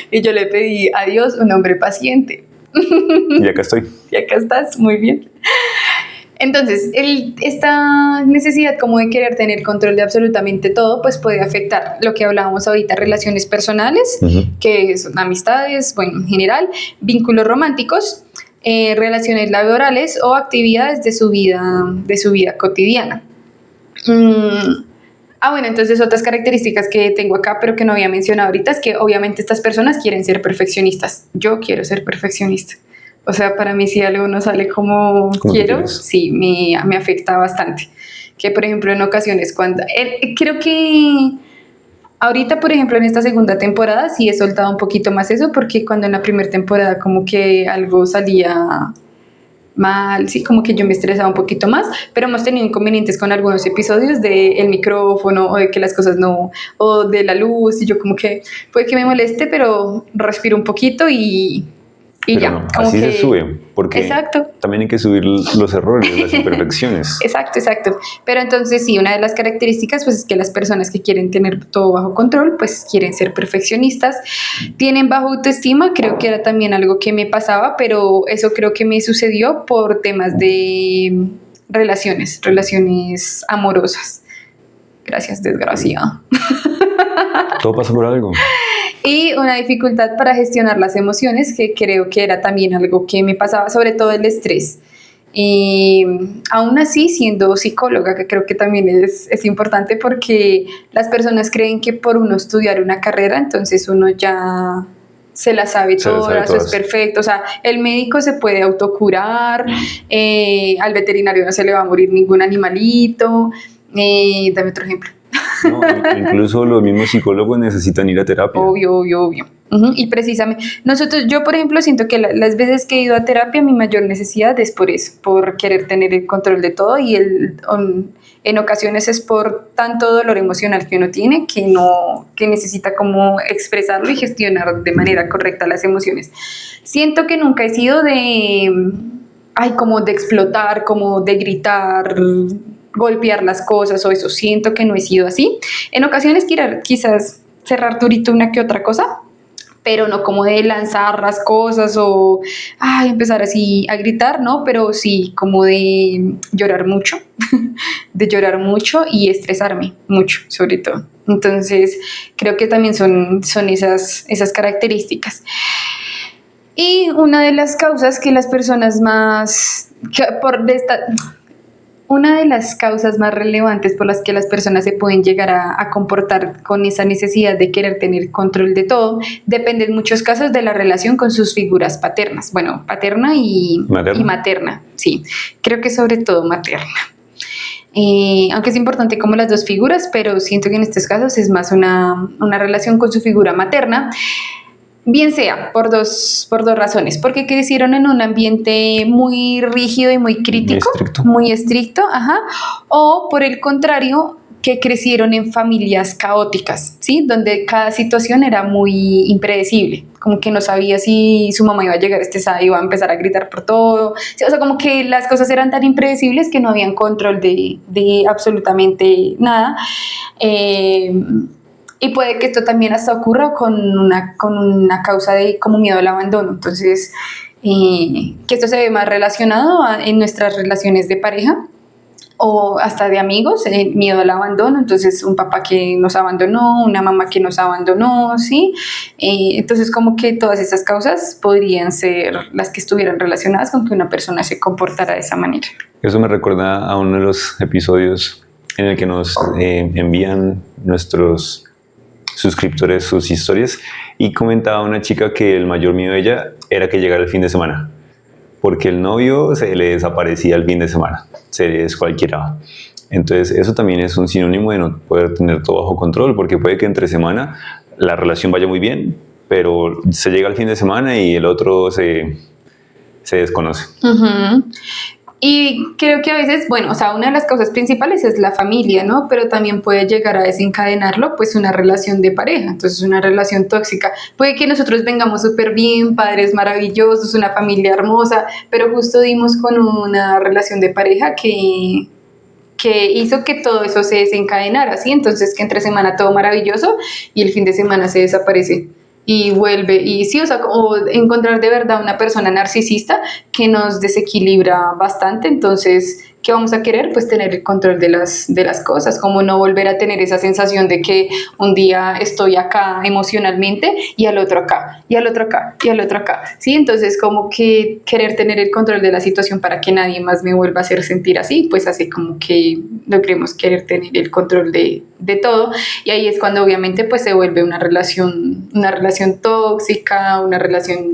Y yo le pedí a Dios un hombre paciente. Y acá estoy. Y acá estás, muy bien. Entonces, esta necesidad como de querer tener control de absolutamente todo, pues puede afectar lo que hablábamos ahorita, relaciones personales, que son amistades, bueno, en general, vínculos románticos, relaciones laborales o actividades de su vida cotidiana. Bueno, entonces otras características que tengo acá, pero que no había mencionado ahorita, es que obviamente estas personas quieren ser perfeccionistas. Yo quiero ser perfeccionista. O sea, para mí si algo no sale como quiero, sí, me afecta bastante. Que por ejemplo en ocasiones cuando... creo que ahorita, por ejemplo, en esta segunda temporada sí he soltado un poquito más eso, porque cuando en la primera temporada como que algo salía mal, sí, como que yo me estresaba un poquito más, pero hemos tenido inconvenientes con algunos episodios del micrófono o de que las cosas no, o de la luz, y yo como que puede que me moleste, pero respiro un poquito y pero ya. No, como así que, se sube, porque exacto. También hay que subir los errores, las imperfecciones. Exacto. Pero entonces sí, una de las características pues es que las personas que quieren tener todo bajo control, pues quieren ser perfeccionistas, tienen baja autoestima. Creo que era también algo que me pasaba, pero eso creo que me sucedió por temas de relaciones amorosas. Gracias, desgraciada. Todo pasa por algo. Y una dificultad para gestionar las emociones, que creo que era también algo que me pasaba, sobre todo el estrés. Y aún así, siendo psicóloga, que creo que también es importante, porque las personas creen que por uno estudiar una carrera, entonces uno ya se la sabe todas, eso es perfecto. O sea, el médico se puede autocurar, al veterinario no se le va a morir ningún animalito. Dame otro ejemplo. No, incluso los mismos psicólogos necesitan ir a terapia. Obvio. Y precisamente, yo por ejemplo siento que las veces que he ido a terapia, mi mayor necesidad es por eso, por querer tener el control de todo, y en ocasiones es por tanto dolor emocional que uno tiene que necesita como expresarlo y gestionar de manera correcta las emociones. Siento que nunca he sido como de explotar, como de gritar, golpear las cosas o eso. Siento que no he sido así. En ocasiones quizás cerrar durito una que otra cosa, pero no como de lanzar las cosas o empezar así a gritar, ¿no? Pero sí como de llorar mucho, de llorar mucho y estresarme mucho, sobre todo. Entonces, creo que también son esas características. Y una de las causas que las personas una de las causas más relevantes por las que las personas se pueden llegar a comportar con esa necesidad de querer tener control de todo depende en muchos casos de la relación con sus figuras paternas. Bueno, paterna y materna, sí. Creo que sobre todo materna. Aunque es importante como las dos figuras, pero siento que en estos casos es más una relación con su figura materna. Bien sea por dos razones, porque crecieron en un ambiente muy rígido y muy crítico, muy estricto, o por el contrario, que crecieron en familias caóticas, ¿sí? Donde cada situación era muy impredecible, como que no sabía si su mamá iba a llegar estresada y iba a empezar a gritar por todo, ¿sí? O sea, como que las cosas eran tan impredecibles que no habían control de absolutamente nada. Y puede que esto también hasta ocurra con una causa de como miedo al abandono. Entonces, que esto se ve más relacionado en nuestras relaciones de pareja o hasta de amigos, miedo al abandono. Entonces, un papá que nos abandonó, una mamá que nos abandonó, ¿sí? Entonces, como que todas esas causas podrían ser las que estuvieran relacionadas con que una persona se comportara de esa manera. Eso me recuerda a uno de los episodios en el que nos envían nuestros suscriptores sus historias y comentaba una chica que el mayor miedo de ella era que llegara el fin de semana porque el novio se le desaparecía el fin de semana, se le descualquieraba. Entonces eso también es un sinónimo de no poder tener todo bajo control, porque puede que entre semana la relación vaya muy bien, pero se llega al fin de semana y el otro se desconoce. Y creo que a veces, bueno, o sea, una de las causas principales es la familia, ¿no? Pero también puede llegar a desencadenarlo, pues, una relación de pareja, entonces una relación tóxica. Puede que nosotros vengamos súper bien, padres maravillosos, una familia hermosa, pero justo dimos con una relación de pareja que hizo que todo eso se desencadenara, ¿sí? Entonces, que entre semana todo maravilloso y el fin de semana se desaparece. Y vuelve, y sí, o sea, o encontrar de verdad una persona narcisista que nos desequilibra bastante. Entonces, ¿qué vamos a querer? Pues tener el control de las cosas, como no volver a tener esa sensación de que un día estoy acá emocionalmente y al otro acá, y al otro acá, y al otro acá, ¿sí? Entonces, como que querer tener el control de la situación para que nadie más me vuelva a hacer sentir así, pues así como que logremos querer tener el control de todo, y ahí es cuando obviamente pues se vuelve una relación tóxica, una relación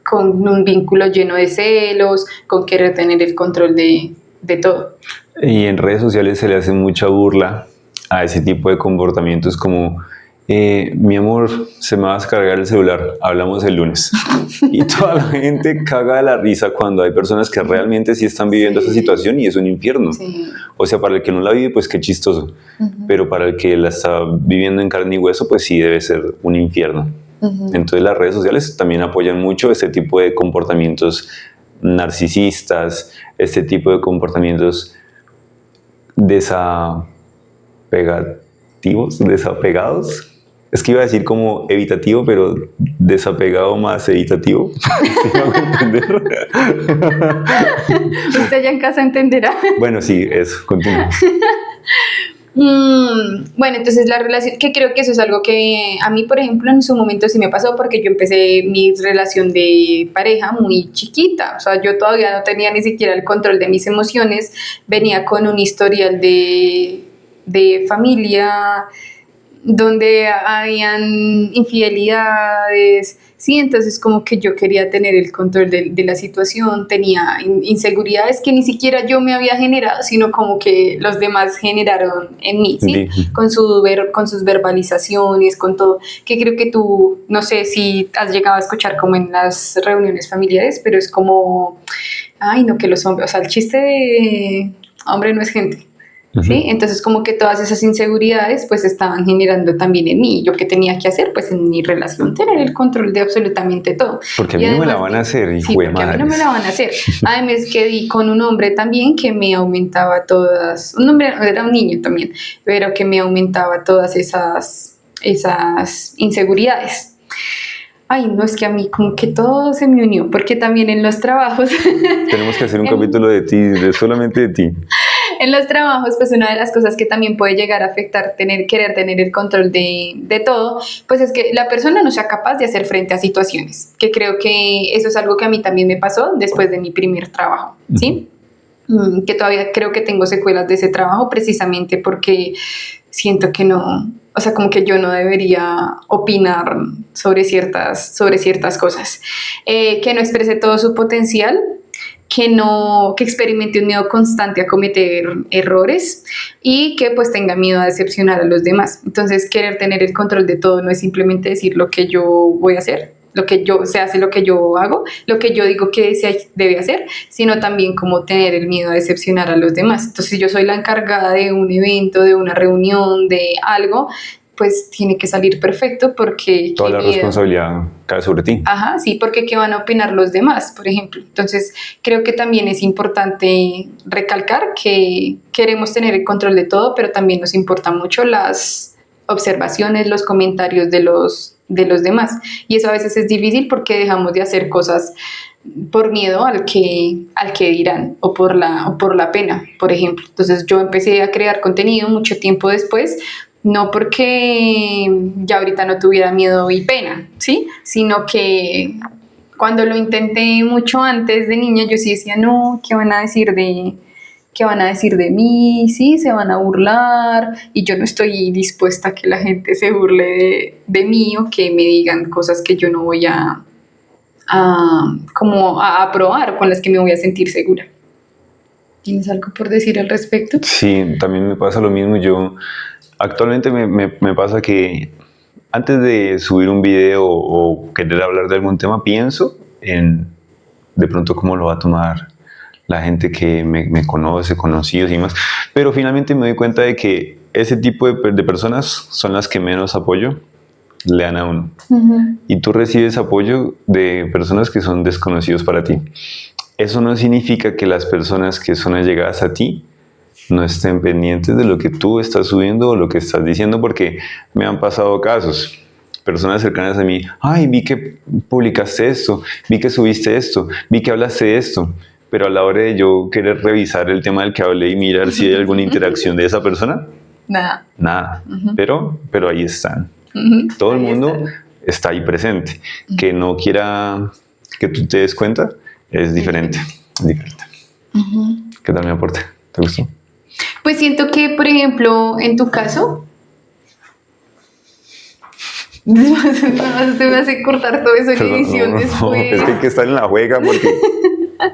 con un vínculo lleno de celos, con querer tener el control de todo. Y en redes sociales se le hace mucha burla a ese tipo de comportamientos como mi amor, se me va a descargar el celular, hablamos el lunes. Y toda la gente caga de la risa cuando hay personas que realmente sí están viviendo esa situación y es un infierno. Sí. O sea, para el que no la vive, pues qué chistoso. Pero para el que la está viviendo en carne y hueso, pues sí debe ser un infierno. Entonces las redes sociales también apoyan mucho este tipo de comportamientos narcisistas, este tipo de comportamientos desapegados. Es que iba a decir como evitativo, pero desapegado más evitativo. ¿Me hago entender? Usted ya en casa entenderá. Bueno, sí, eso, continuamos. Bueno, entonces la relación, que creo que eso es algo que a mí, por ejemplo, en su momento sí me pasó, porque yo empecé mi relación de pareja muy chiquita. O sea, yo todavía no tenía ni siquiera el control de mis emociones, venía con un historial de familia donde habían infidelidades, sí, entonces como que yo quería tener el control de la situación, tenía inseguridades que ni siquiera yo me había generado, sino como que los demás generaron en mí, ¿sí? Con sus verbalizaciones, con todo, que creo que tú, no sé si has llegado a escuchar como en las reuniones familiares, pero es como, ay, no, que los hombres, o sea, el chiste de hombre no es gente. ¿Sí? Entonces como que todas esas inseguridades pues estaban generando también en mí. ¿Yo qué tenía que hacer? Pues en mi relación tener el control de absolutamente todo. Porque a mí no me la van a hacer, hijo de madres. Porque a mí no me la van a hacer. Además que di con un hombre también que me aumentaba todas, un hombre, era un niño también, pero que me aumentaba todas esas inseguridades. Ay, no, es que a mí como que todo se me unió, porque también en los trabajos, Tenemos que hacer un capítulo de ti, solamente de ti. en los trabajos, pues una de las cosas que también puede llegar a afectar querer tener el control de todo, pues es que la persona no sea capaz de hacer frente a situaciones, que creo que eso es algo que a mí también me pasó después de mi primer trabajo, ¿sí? Que todavía creo que tengo secuelas de ese trabajo precisamente porque siento que no, o sea, como que yo no debería opinar sobre ciertas cosas, que no exprese todo su potencial, que experimente un miedo constante a cometer errores y que pues tenga miedo a decepcionar a los demás. Entonces, querer tener el control de todo no es simplemente decir lo que yo voy a hacer, se hace lo que yo hago, lo que yo digo que se debe hacer, sino también como tener el miedo a decepcionar a los demás. Entonces, si yo soy la encargada de un evento, de una reunión, de algo, pues tiene que salir perfecto porque... Toda la responsabilidad cae sobre ti. Ajá, sí, porque ¿qué van a opinar los demás, por ejemplo? Entonces, creo que también es importante recalcar que queremos tener el control de todo, pero también nos importan mucho las observaciones, los comentarios de los demás. Y eso a veces es difícil porque dejamos de hacer cosas por miedo al que dirán o por la pena, por ejemplo. Entonces, yo empecé a crear contenido mucho tiempo después, no porque ya ahorita no tuviera miedo y pena, ¿sí? Sino que cuando lo intenté mucho antes de niña, yo sí decía, no, ¿qué van a decir de mí? Sí, se van a burlar y yo no estoy dispuesta a que la gente se burle de mí o que me digan cosas que yo no voy a aprobar, con las que me voy a sentir segura. ¿Tienes algo por decir al respecto? Sí, también me pasa lo mismo. Yo actualmente me pasa que antes de subir un video o querer hablar de algún tema, pienso en de pronto cómo lo va a tomar la gente que me conoce, conocidos y más. Pero finalmente me doy cuenta de que ese tipo de personas son las que menos apoyo le dan a uno. Uh-huh. Y tú recibes apoyo de personas que son desconocidos para ti. Eso no significa que las personas que son allegadas a ti no estén pendientes de lo que tú estás subiendo o lo que estás diciendo, porque me han pasado casos. Personas cercanas a mí, ay, vi que publicaste esto, vi que subiste esto, vi que hablaste de esto, pero a la hora de yo querer revisar el tema del que hablé y mirar si hay alguna interacción de esa persona, nada. Uh-huh. Pero ahí están. Uh-huh. Todo el mundo está ahí presente. Uh-huh. Que no quiera que tú te des cuenta es diferente. Uh-huh. ¿Qué tal mi aporte? ¿Te gustó? Pues siento que, por ejemplo, en tu caso, te me hace cortar todo eso en edición después. No, es que hay que estar en la juega porque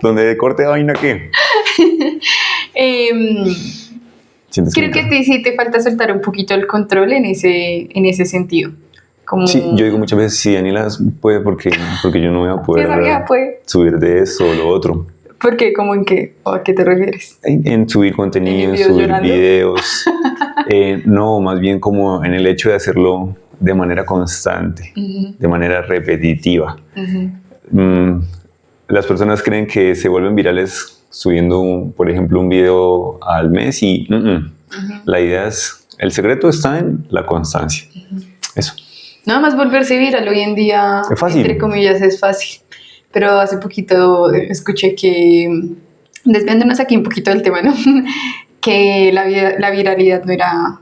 donde corte vaina, ¿qué? Creo que sí te falta soltar un poquito el control en ese sentido. Como... Sí, yo digo muchas veces, sí, Daniela puede porque yo no voy a poder subir de esto o lo otro. ¿Por qué? ¿Cómo en qué? ¿O a qué te refieres? En subir contenido, en subir videos. No, más bien como en el hecho de hacerlo de manera constante, uh-huh. de manera repetitiva. Uh-huh. Las personas creen que se vuelven virales subiendo, por ejemplo, un video al mes y uh-huh. La idea es, el secreto está en la constancia. Uh-huh. Eso. Nada más volverse viral hoy en día, es fácil. Entre comillas, es fácil. Pero hace poquito escuché que, desviándonos aquí un poquito del tema, ¿no? Que la viralidad no era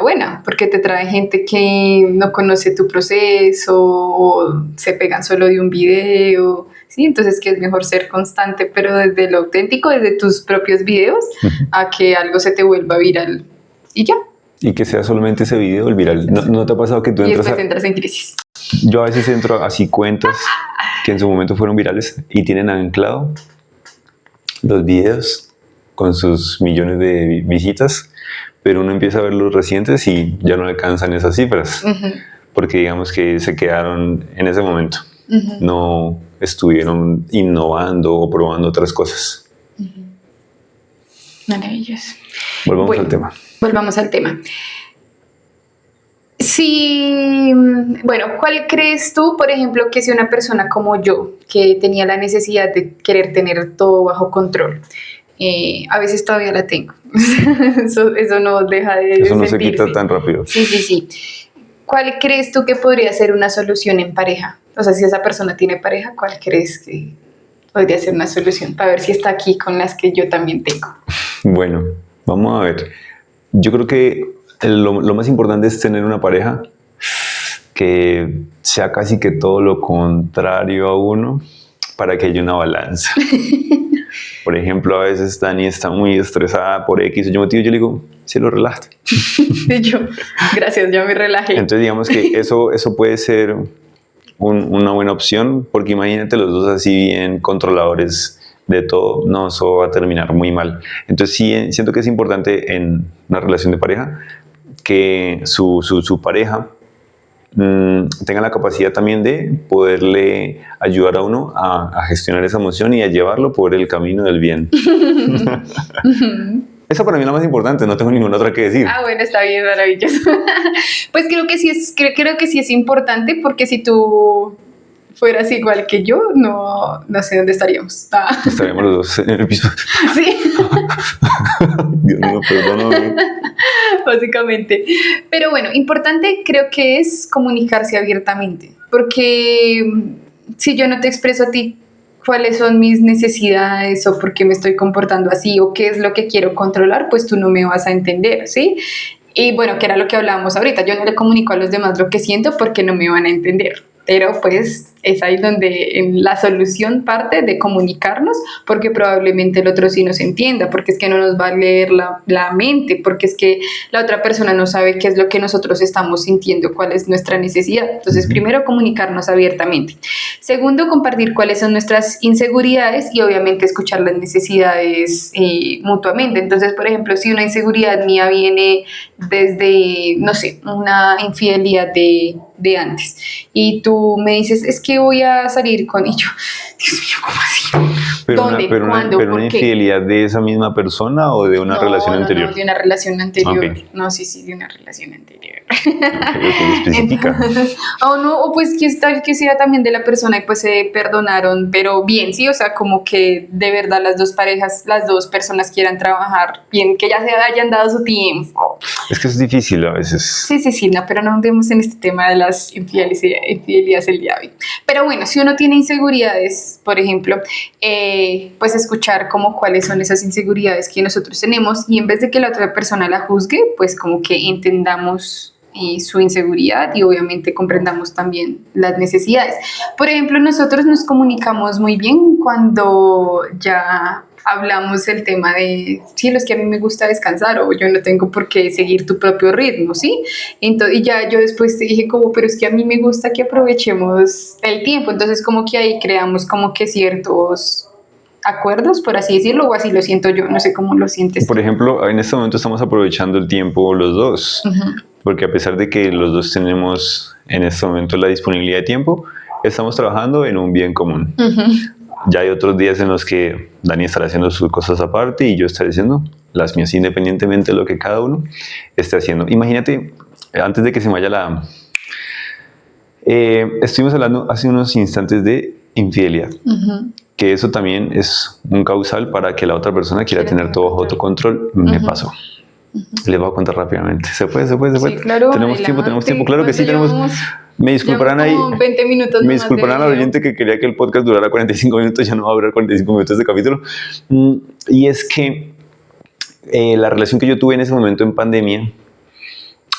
buena, porque te trae gente que no conoce tu proceso o se pegan solo de un video, ¿sí? Entonces que es mejor ser constante, pero desde lo auténtico, desde tus propios videos, uh-huh. a que algo se te vuelva viral y ya. Y que sea solamente ese video el viral. ¿No te ha pasado que tú entras en crisis? Yo a veces entro así cuentas que en su momento fueron virales y tienen anclado los videos con sus millones de visitas, pero uno empieza a ver los recientes y ya no alcanzan esas cifras, uh-huh. porque digamos que se quedaron en ese momento, uh-huh. no estuvieron innovando o probando otras cosas. Uh-huh. Maravilloso. Volvamos al tema. Volvamos al tema. Sí, bueno, ¿cuál crees tú, por ejemplo, que si una persona como yo, que tenía la necesidad de querer tener todo bajo control, a veces todavía la tengo, eso no deja de Eso no sentirse. se quita tan rápido. Sí. ¿cuál crees tú que podría ser una solución en pareja? O sea, si esa persona tiene pareja, ¿cuál crees que podría ser una solución? Para ver si está aquí con las que yo también tengo. Bueno, vamos a ver. Yo creo que lo más importante es tener una pareja que sea casi que todo lo contrario a uno para que haya una balanza. Por ejemplo, a veces Dani está muy estresada por X o Y motivo, yo le digo, cielo, relájate. Y yo, gracias, ya me relajé. Entonces digamos que eso puede ser una buena opción, porque imagínate los dos así bien controladores de todo, no, eso va a terminar muy mal. Entonces sí, siento que es importante en una relación de pareja que su pareja tenga la capacidad también de poderle ayudar a uno a gestionar esa emoción y a llevarlo por el camino del bien. Eso para mí es lo más importante, no tengo ninguna otra que decir. Ah, bueno, está bien, maravilloso. Pues creo que sí es importante, porque si tú fueras igual que yo, no sé dónde estaríamos. Ah. Estaríamos los dos en el piso. Sí. Dios mío, perdóname. Básicamente. Pero bueno, importante creo que es comunicarse abiertamente, porque si yo no te expreso a ti cuáles son mis necesidades o por qué me estoy comportando así o qué es lo que quiero controlar, pues tú no me vas a entender, ¿sí? Y bueno, que era lo que hablábamos ahorita, yo no le comunico a los demás lo que siento porque no me van a entender. Pero pues es ahí donde la solución parte de comunicarnos, porque probablemente el otro sí nos entienda, porque es que no nos va a leer la mente, porque es que la otra persona no sabe qué es lo que nosotros estamos sintiendo, cuál es nuestra necesidad. Entonces, primero, comunicarnos abiertamente. Segundo, compartir cuáles son nuestras inseguridades y obviamente escuchar las necesidades mutuamente. Entonces, por ejemplo, si una inseguridad mía viene desde, no sé, una infidelidad de antes, y tú me dices, es que voy a salir con... Y yo, Dios mío, ¿cómo así? ¿Dónde? ¿Cuándo? ¿Pero una infidelidad de esa misma persona o de una relación anterior? No, de una relación anterior. Okay. No, sí, de una relación anterior. Especifica. O pues que sea también de la persona y pues se perdonaron, pero bien, sí, o sea, como que de verdad las dos personas quieran trabajar bien, que ya se hayan dado su tiempo. Es que es difícil a veces. Sí, no, pero no andemos en este tema de las infidelidades el día de hoy. Pero bueno, si uno tiene inseguridades, por ejemplo, pues escuchar como cuáles son esas inseguridades que nosotros tenemos, y en vez de que la otra persona la juzgue, pues como que entendamos su inseguridad y obviamente comprendamos también las necesidades. Por ejemplo, nosotros nos comunicamos muy bien cuando ya hablamos el tema de, sí, es que a mí me gusta descansar, o yo no tengo por qué seguir tu propio ritmo, ¿sí? Entonces, y ya yo después te dije como, pero es que a mí me gusta que aprovechemos el tiempo. Entonces como que ahí creamos como que ciertos acuerdos, por así decirlo, o así lo siento yo, no sé cómo lo sientes. Por ejemplo, en este momento estamos aprovechando el tiempo los dos, porque a pesar de que los dos tenemos en este momento la disponibilidad de tiempo, estamos trabajando en un bien común. Ya hay otros días en los que Dani estará haciendo sus cosas aparte y yo estaré haciendo las mías, independientemente de lo que cada uno esté haciendo. Imagínate, antes de que se me vaya estuvimos hablando hace unos instantes de infidelidad, que eso también es un causal para que la otra persona quiera tener todo bajo autocontrol. Me pasó. Les voy a contar rápidamente. ¿Se puede? Sí, claro. Tenemos tiempo, claro que sí, tenemos... Me disculparán ahí. 20 minutos. Me disculparán al oyente que quería que el podcast durara 45 minutos, ya no va a durar 45 minutos de capítulo. Y es que la relación que yo tuve en ese momento en pandemia,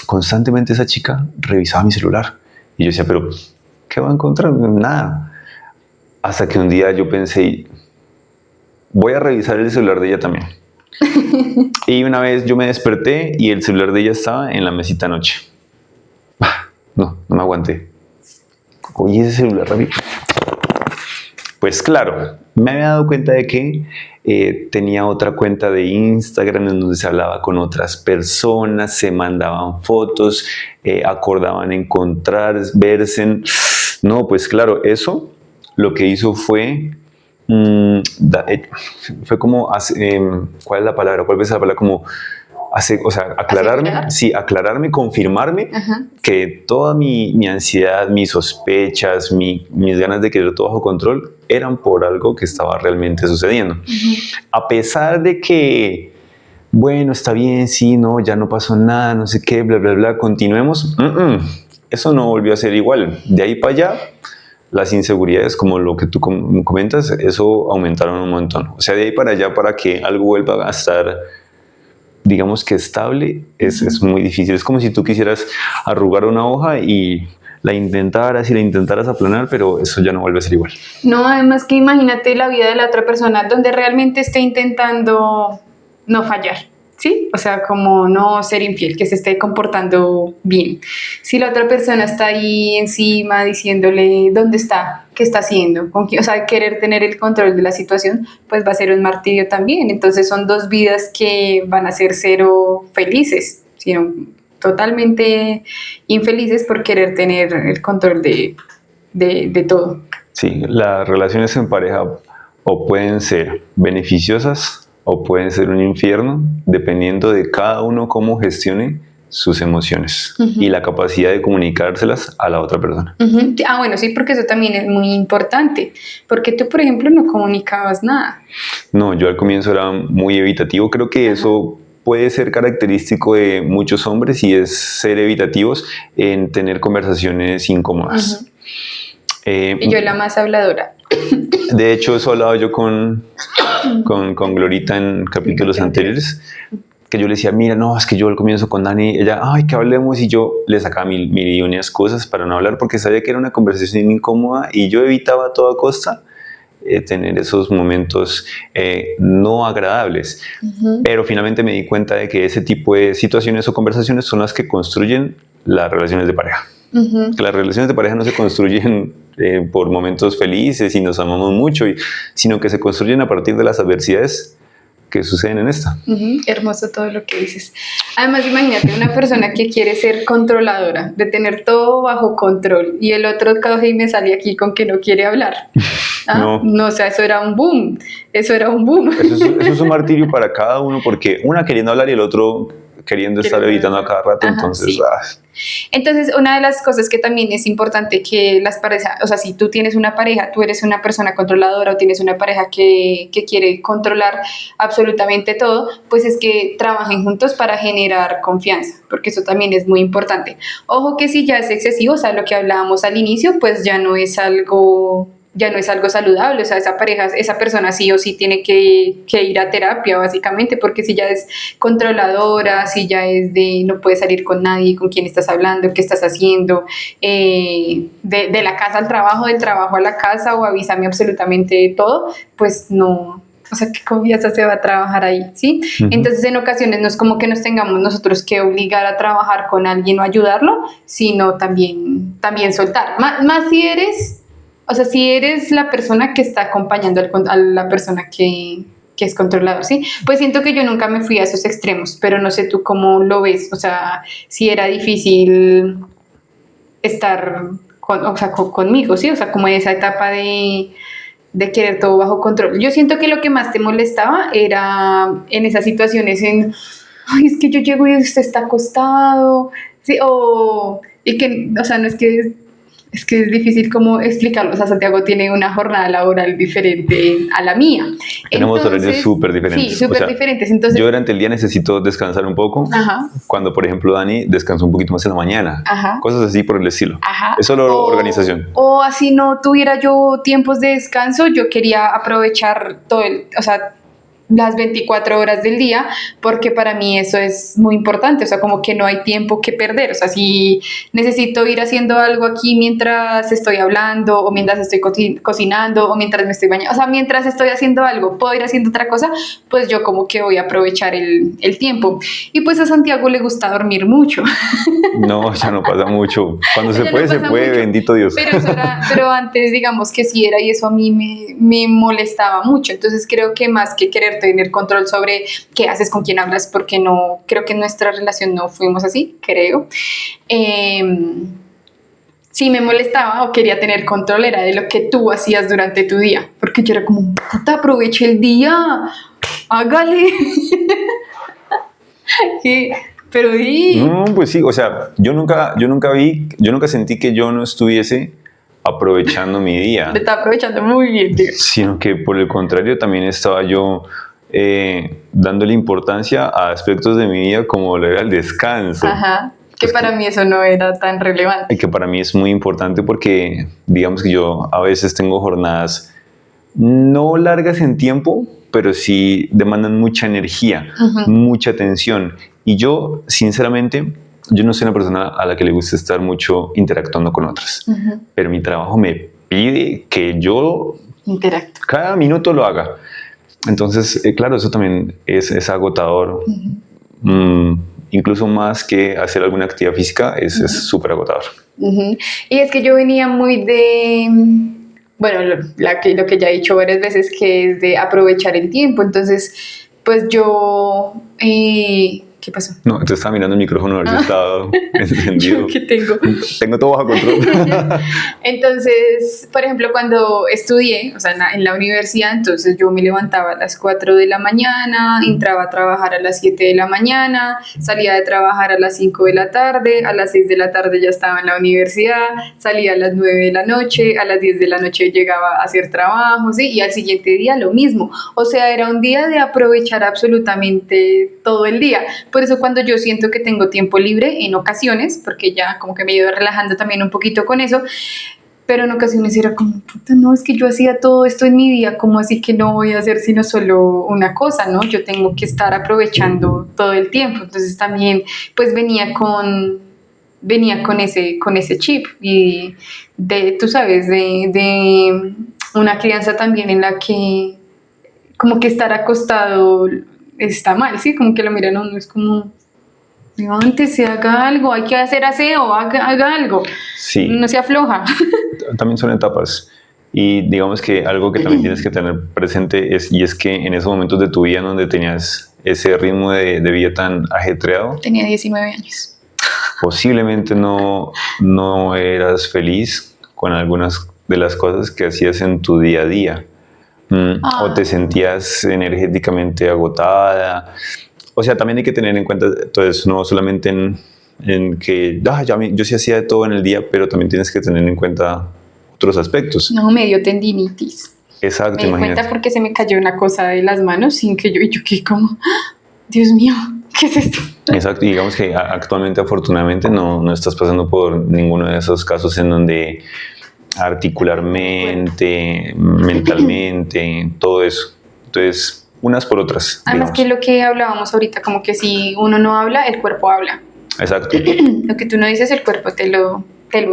constantemente esa chica revisaba mi celular. Y yo decía, pero ¿qué va a encontrar? Nada. Hasta que un día yo pensé, voy a revisar el celular de ella también. Y una vez yo me desperté y el celular de ella estaba en la mesita anoche. No me aguanté. Oye, ese celular, Ravi. Pues claro, me había dado cuenta de que tenía otra cuenta de Instagram en donde se hablaba con otras personas, se mandaban fotos, acordaban encontrar, verse. No, pues claro, eso lo que hizo fue como, ¿cuál es la palabra? ¿Cuál es la palabra? Como, aclararme, confirmarme que toda mi ansiedad, mis sospechas, mis ganas de querer todo bajo control eran por algo que estaba realmente sucediendo. A pesar de que, bueno, está bien, sí, no, ya no pasó nada, no sé qué, bla, bla, bla, continuemos. eso no volvió a ser igual. De ahí para allá, las inseguridades, como lo que tú comentas, eso aumentaron un montón. O sea, de ahí para allá, para que algo vuelva a estar, digamos que estable, es muy difícil. Es como si tú quisieras arrugar una hoja y la intentaras aplanar, pero eso ya no vuelve a ser igual. No, además que imagínate la vida de la otra persona donde realmente esté intentando no fallar, ¿sí? O sea, como no ser infiel, que se esté comportando bien. Si la otra persona está ahí encima diciéndole dónde está, qué está haciendo, con quién, o sea, querer tener el control de la situación, pues va a ser un martirio también. Entonces son dos vidas que van a ser cero felices, sino totalmente infelices por querer tener el control de todo. Sí, las relaciones en pareja o pueden ser beneficiosas o pueden ser un infierno, dependiendo de cada uno cómo gestione sus emociones y la capacidad de comunicárselas a la otra persona. Ah, bueno, sí, porque eso también es muy importante, porque tú, por ejemplo, no comunicabas nada. No, yo al comienzo era muy evitativo, creo que eso puede ser característico de muchos hombres y es ser evitativos en tener conversaciones incómodas. Y yo la más habladora. De hecho, eso hablaba yo con Glorita en capítulos anteriores, que yo le decía, mira, no, es que yo al comienzo con Dani, ella, ay, que hablemos, y yo le sacaba mil y unas cosas para no hablar, porque sabía que era una conversación incómoda y yo evitaba a toda costa tener esos momentos no agradables. Pero finalmente me di cuenta de que ese tipo de situaciones o conversaciones son las que construyen las relaciones de pareja. Que las relaciones de pareja no se construyen por momentos felices y nos amamos mucho, sino que se construyen a partir de las adversidades que suceden en esta. Hermoso todo lo que dices. Además, imagínate una persona que quiere ser controladora, de tener todo bajo control, y el otro coge y me sale aquí con que no quiere hablar. No, o sea, eso era un boom. Eso es un martirio para cada uno, porque una queriendo hablar y el otro queriendo estar evitando a cada rato. Entonces, sí. Entonces, una de las cosas que también es importante que las parejas, o sea, si tú tienes una pareja, tú eres una persona controladora o tienes una pareja que quiere controlar absolutamente todo, pues es que trabajen juntos para generar confianza, porque eso también es muy importante. Ojo que si ya es excesivo, o sea, lo que hablábamos al inicio, pues ya no es algo saludable, o sea, esa persona sí o sí tiene que ir a terapia, básicamente, porque si ya es controladora, si ya es de no puedes salir con nadie, con quién estás hablando, qué estás haciendo, de la casa al trabajo, del trabajo a la casa, o avísame absolutamente todo, pues no. O sea, ¿qué confianza se va a trabajar ahí? ¿Sí? Entonces, en ocasiones no es como que nos tengamos nosotros que obligar a trabajar con alguien o ayudarlo, sino también soltar. Más si eres... O sea, si eres la persona que está acompañando a la persona que es controlador, ¿sí? Pues siento que yo nunca me fui a esos extremos, pero no sé tú cómo lo ves. O sea, si era difícil estar conmigo, ¿sí? O sea, como esa etapa de querer todo bajo control. Yo siento que lo que más te molestaba era en esas situaciones ay, es que yo llego y usted está acostado, ¿sí? Y que, o sea, no es que... Es que es difícil como explicarlo. O sea, Santiago tiene una jornada laboral diferente a la mía. Tenemos horarios súper diferentes. Sí, súper diferentes. Entonces, yo durante el día necesito descansar un poco. Cuando, por ejemplo, Dani descansa un poquito más en la mañana. Cosas así por el estilo. Es solo organización. O así no tuviera yo tiempos de descanso, yo quería aprovechar las 24 horas del día, porque para mí eso es muy importante, o sea, como que no hay tiempo que perder. O sea, si necesito ir haciendo algo aquí mientras estoy hablando, o mientras estoy cocinando, o mientras me estoy bañando, o sea, mientras estoy haciendo algo, puedo ir haciendo otra cosa, pues yo como que voy a aprovechar el tiempo. Y pues a Santiago le gusta dormir mucho. No, ya no pasa mucho. Cuando se puede, se puede, mucho. Bendito Dios. Pero antes, digamos que sí era, y eso a mí me molestaba mucho. Entonces creo que más que querer tener control sobre qué haces, con quién hablas, porque no, creo que en nuestra relación no fuimos así, creo. Sí me molestaba o quería tener control era de lo que tú hacías durante tu día, porque yo era como, puta, aproveche el día, hágale. Pero no, pues sí, o sea, yo nunca sentí que yo no estuviese aprovechando mi día. Me estaba aprovechando muy bien, tío. Sino que por el contrario también estaba yo dándole importancia a aspectos de mi vida como era el descanso. Que para mí eso no era tan relevante. Y que para mí es muy importante porque, digamos que yo a veces tengo jornadas no largas en tiempo, pero sí demandan mucha energía, mucha atención. Y yo, sinceramente, yo no soy una persona a la que le gusta estar mucho interactuando con otras. Pero mi trabajo me pide que yo cada minuto lo haga. Entonces, claro, eso también es agotador. Incluso más que hacer alguna actividad física, es súper agotador. Y es que yo venía muy de... Bueno, lo que ya he dicho varias veces, que es de aprovechar el tiempo. Entonces, pues yo... ¿qué pasó? No, te estaba mirando el micrófono a ver si estaba encendido. ¿Qué tengo? Tengo todo bajo control. Entonces, por ejemplo, cuando estudié, o sea, en la universidad, entonces yo me levantaba a las 4 de la mañana, entraba a trabajar a las 7 de la mañana, salía de trabajar a las 5 de la tarde, a las 6 de la tarde ya estaba en la universidad, salía a las 9 de la noche, a las 10 de la noche llegaba a hacer trabajo, ¿sí? Y al siguiente día lo mismo. O sea, era un día de aprovechar absolutamente todo el día. Por eso cuando yo siento que tengo tiempo libre en ocasiones, porque ya como que me he ido relajando también un poquito con eso, pero en ocasiones era como, puta, no, es que yo hacía todo esto en mi día, ¿cómo así que no voy a hacer sino solo una cosa, no? Yo tengo que estar aprovechando todo el tiempo. Entonces también pues venía con ese chip y tú sabes, de una crianza también en la que como que estar acostado está mal, ¿sí? Como que lo miran a uno, es como, levántese, haga algo, hay que hacer aseo, haga algo. Sí. No se afloja. También son etapas. Y digamos que algo que también tienes que tener presente es que en esos momentos de tu vida en donde tenías ese ritmo de vida tan ajetreado, tenía 19 años. Posiblemente no eras feliz con algunas de las cosas que hacías en tu día a día. O te sentías energéticamente agotada. O sea, también hay que tener en cuenta todo eso, no solamente en que yo sí hacía de todo en el día, pero también tienes que tener en cuenta otros aspectos. No, me dio tendinitis. Exacto, me di imagínate. cuenta porque se me cayó una cosa de las manos sin que yo quedé como, Dios mío, ¿qué es esto? Exacto, y digamos que actualmente, afortunadamente, no estás pasando por ninguno de esos casos en donde articularmente, mentalmente, todo eso. Entonces, unas por otras. Además digamos. que lo que hablábamos ahorita, como que si uno no habla, el cuerpo habla. Exacto. Lo que tú no dices, el cuerpo te lo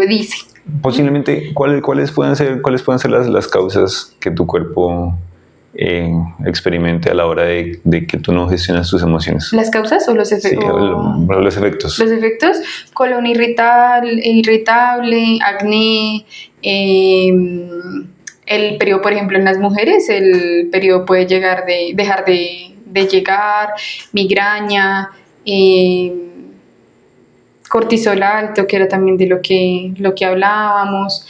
dice. Posiblemente, ¿cuáles pueden ser las causas que tu cuerpo experimente a la hora de que tú no gestionas tus emociones? ¿Las causas o los efectos? Sí, los efectos. Los efectos, colon irritable, acné, el periodo, por ejemplo, en las mujeres, el periodo puede dejar de llegar, migraña, cortisol alto, que era también de lo que hablábamos,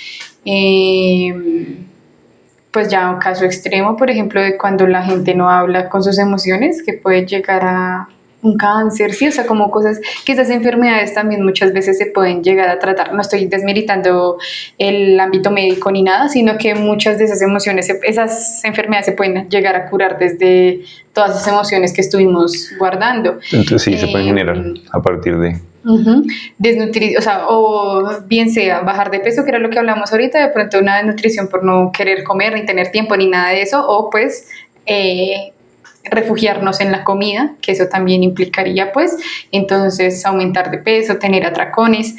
pues ya un caso extremo, por ejemplo, de cuando la gente no habla con sus emociones, que puede llegar a un cáncer, sí, o sea, como cosas que esas enfermedades también muchas veces se pueden llegar a tratar. No estoy desmeritando el ámbito médico ni nada, sino que muchas de esas emociones, esas enfermedades se pueden llegar a curar desde todas esas emociones que estuvimos guardando. Entonces sí, se pueden generar a partir de... Desnutrir, o sea, o bien sea bajar de peso, que era lo que hablamos ahorita, de pronto una desnutrición por no querer comer, ni tener tiempo, ni nada de eso, o pues refugiarnos en la comida, que eso también implicaría pues entonces aumentar de peso, tener atracones.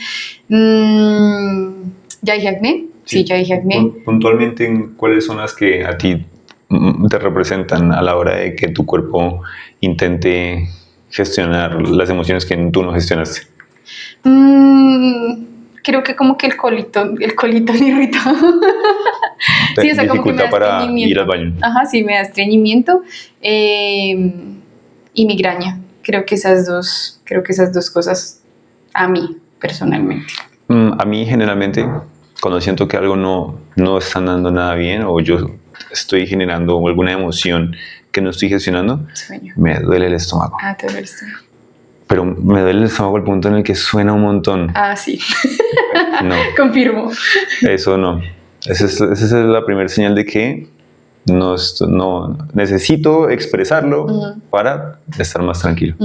¿Ya dije acné? Sí, ya dije acné. Puntualmente, ¿cuáles son las que a ti te representan a la hora de que tu cuerpo intente gestionar las emociones que tú no gestionaste? Creo que como que el colito irritado. Sí, o sea, como que me da para estreñimiento. ir al baño. Ajá, sí, me da estreñimiento y migraña. Creo que esas dos cosas a mí, personalmente. A mí, generalmente, cuando siento que algo no está andando nada bien o yo estoy generando alguna emoción que no estoy gestionando, Sueño. me duele el estómago. Te duele el estómago. Pero me duele el estómago al punto en el que suena un montón. Sí. No. Confirmo. Eso no. Esa es la primera señal de que no necesito expresarlo para estar más tranquilo.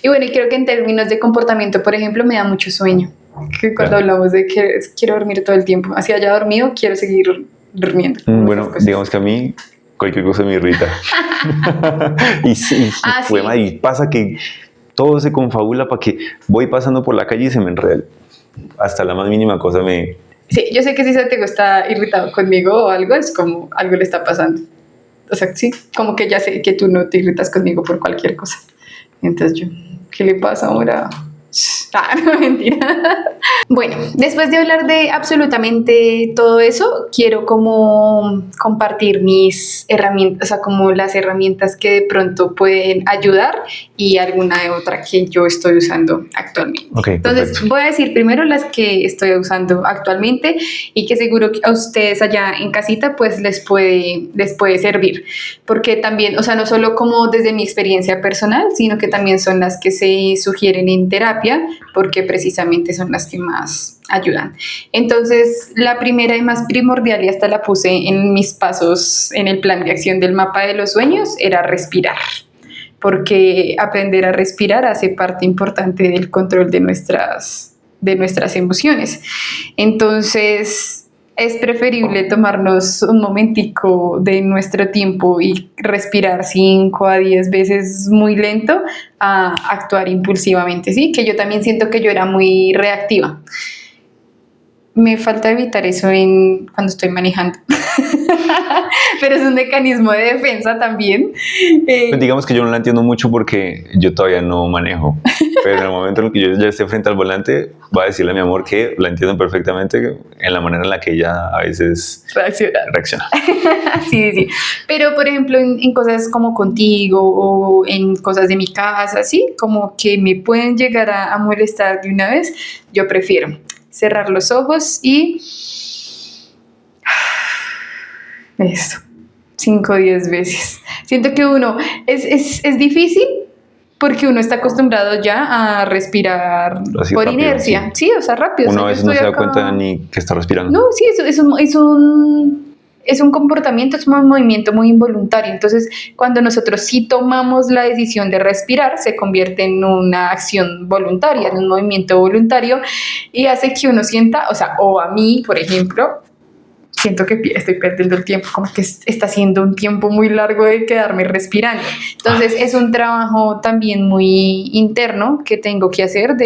Y bueno, y creo que en términos de comportamiento, por ejemplo, me da mucho sueño. Que cuando hablamos de que quiero dormir todo el tiempo, así haya dormido, quiero seguir durmiendo. Bueno, digamos que a mí cualquier cosa me irrita. y pasa que todo se confabula para que voy pasando por la calle y se me enreda. Hasta la más mínima cosa me... Sí, yo sé que si Santiago está irritado conmigo o algo, es como algo le está pasando. O sea, sí, como que ya sé que tú no te irritas conmigo por cualquier cosa. Entonces yo, ¿qué le pasa ahora? No, mentira. Bueno, después de hablar de absolutamente todo eso, quiero como compartir mis herramientas, o sea, como las herramientas que de pronto pueden ayudar y alguna de otra que yo estoy usando actualmente. Okay, entonces, perfecto. voy a decir primero las que estoy usando actualmente y que seguro que a ustedes allá en casita pues les puede servir, porque también, o sea, no solo como desde mi experiencia personal, sino que también son las que se sugieren en terapia, porque precisamente son las que más ayudan. Entonces, la primera y más primordial, y hasta la puse en mis pasos en el plan de acción del mapa de los sueños, era respirar, porque aprender a respirar hace parte importante del control de nuestras emociones. Entonces, es preferible tomarnos un momentico de nuestro tiempo y respirar 5 a 10 veces muy lento a actuar impulsivamente, ¿sí? Que yo también siento que yo era muy reactiva. Me falta evitar eso cuando estoy manejando. Pero es un mecanismo de defensa también. Pues digamos que yo no la entiendo mucho porque yo todavía no manejo. Pero en el momento en el que yo ya esté frente al volante, voy a decirle a mi amor que la entiendo perfectamente en la manera en la que ella a veces reacciona. Sí. Pero, por ejemplo, en cosas como contigo o en cosas de mi casa, ¿sí? Como que me pueden llegar a molestar de una vez, yo prefiero cerrar los ojos y... Eso, 5 o 10 veces. Siento que es difícil porque uno está acostumbrado ya a respirar así por rápido, inercia. Sí, o sea, rápido. Uno o sea, a veces no se da cuenta ni que está respirando. No, sí, es un comportamiento, es un movimiento muy involuntario. Entonces, cuando nosotros sí tomamos la decisión de respirar, se convierte en una acción voluntaria, en un movimiento voluntario y hace que uno sienta, o sea, o a mí, por ejemplo, siento que estoy perdiendo el tiempo, como que está siendo un tiempo muy largo de quedarme respirando. Entonces es un trabajo también muy interno que tengo que hacer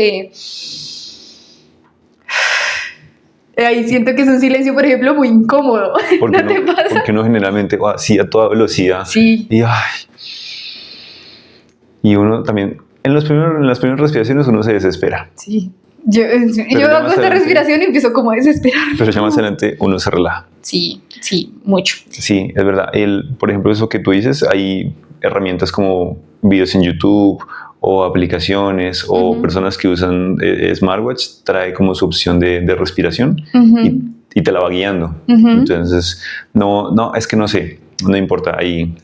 ahí siento que es un silencio, por ejemplo, muy incómodo. Porque ¿No te pasa? Porque uno generalmente va así a toda velocidad. Sí. Y uno también, en las primeras respiraciones uno se desespera. Sí. Yo hago esta respiración y empiezo como a desesperar. Pero ya más adelante uno se relaja. Sí, mucho. Sí, es verdad. Por ejemplo, eso que tú dices, hay herramientas como videos en YouTube o aplicaciones o personas que usan smartwatch, trae como su opción de respiración y te la va guiando. Entonces, no, es que no sé, no importa. Hay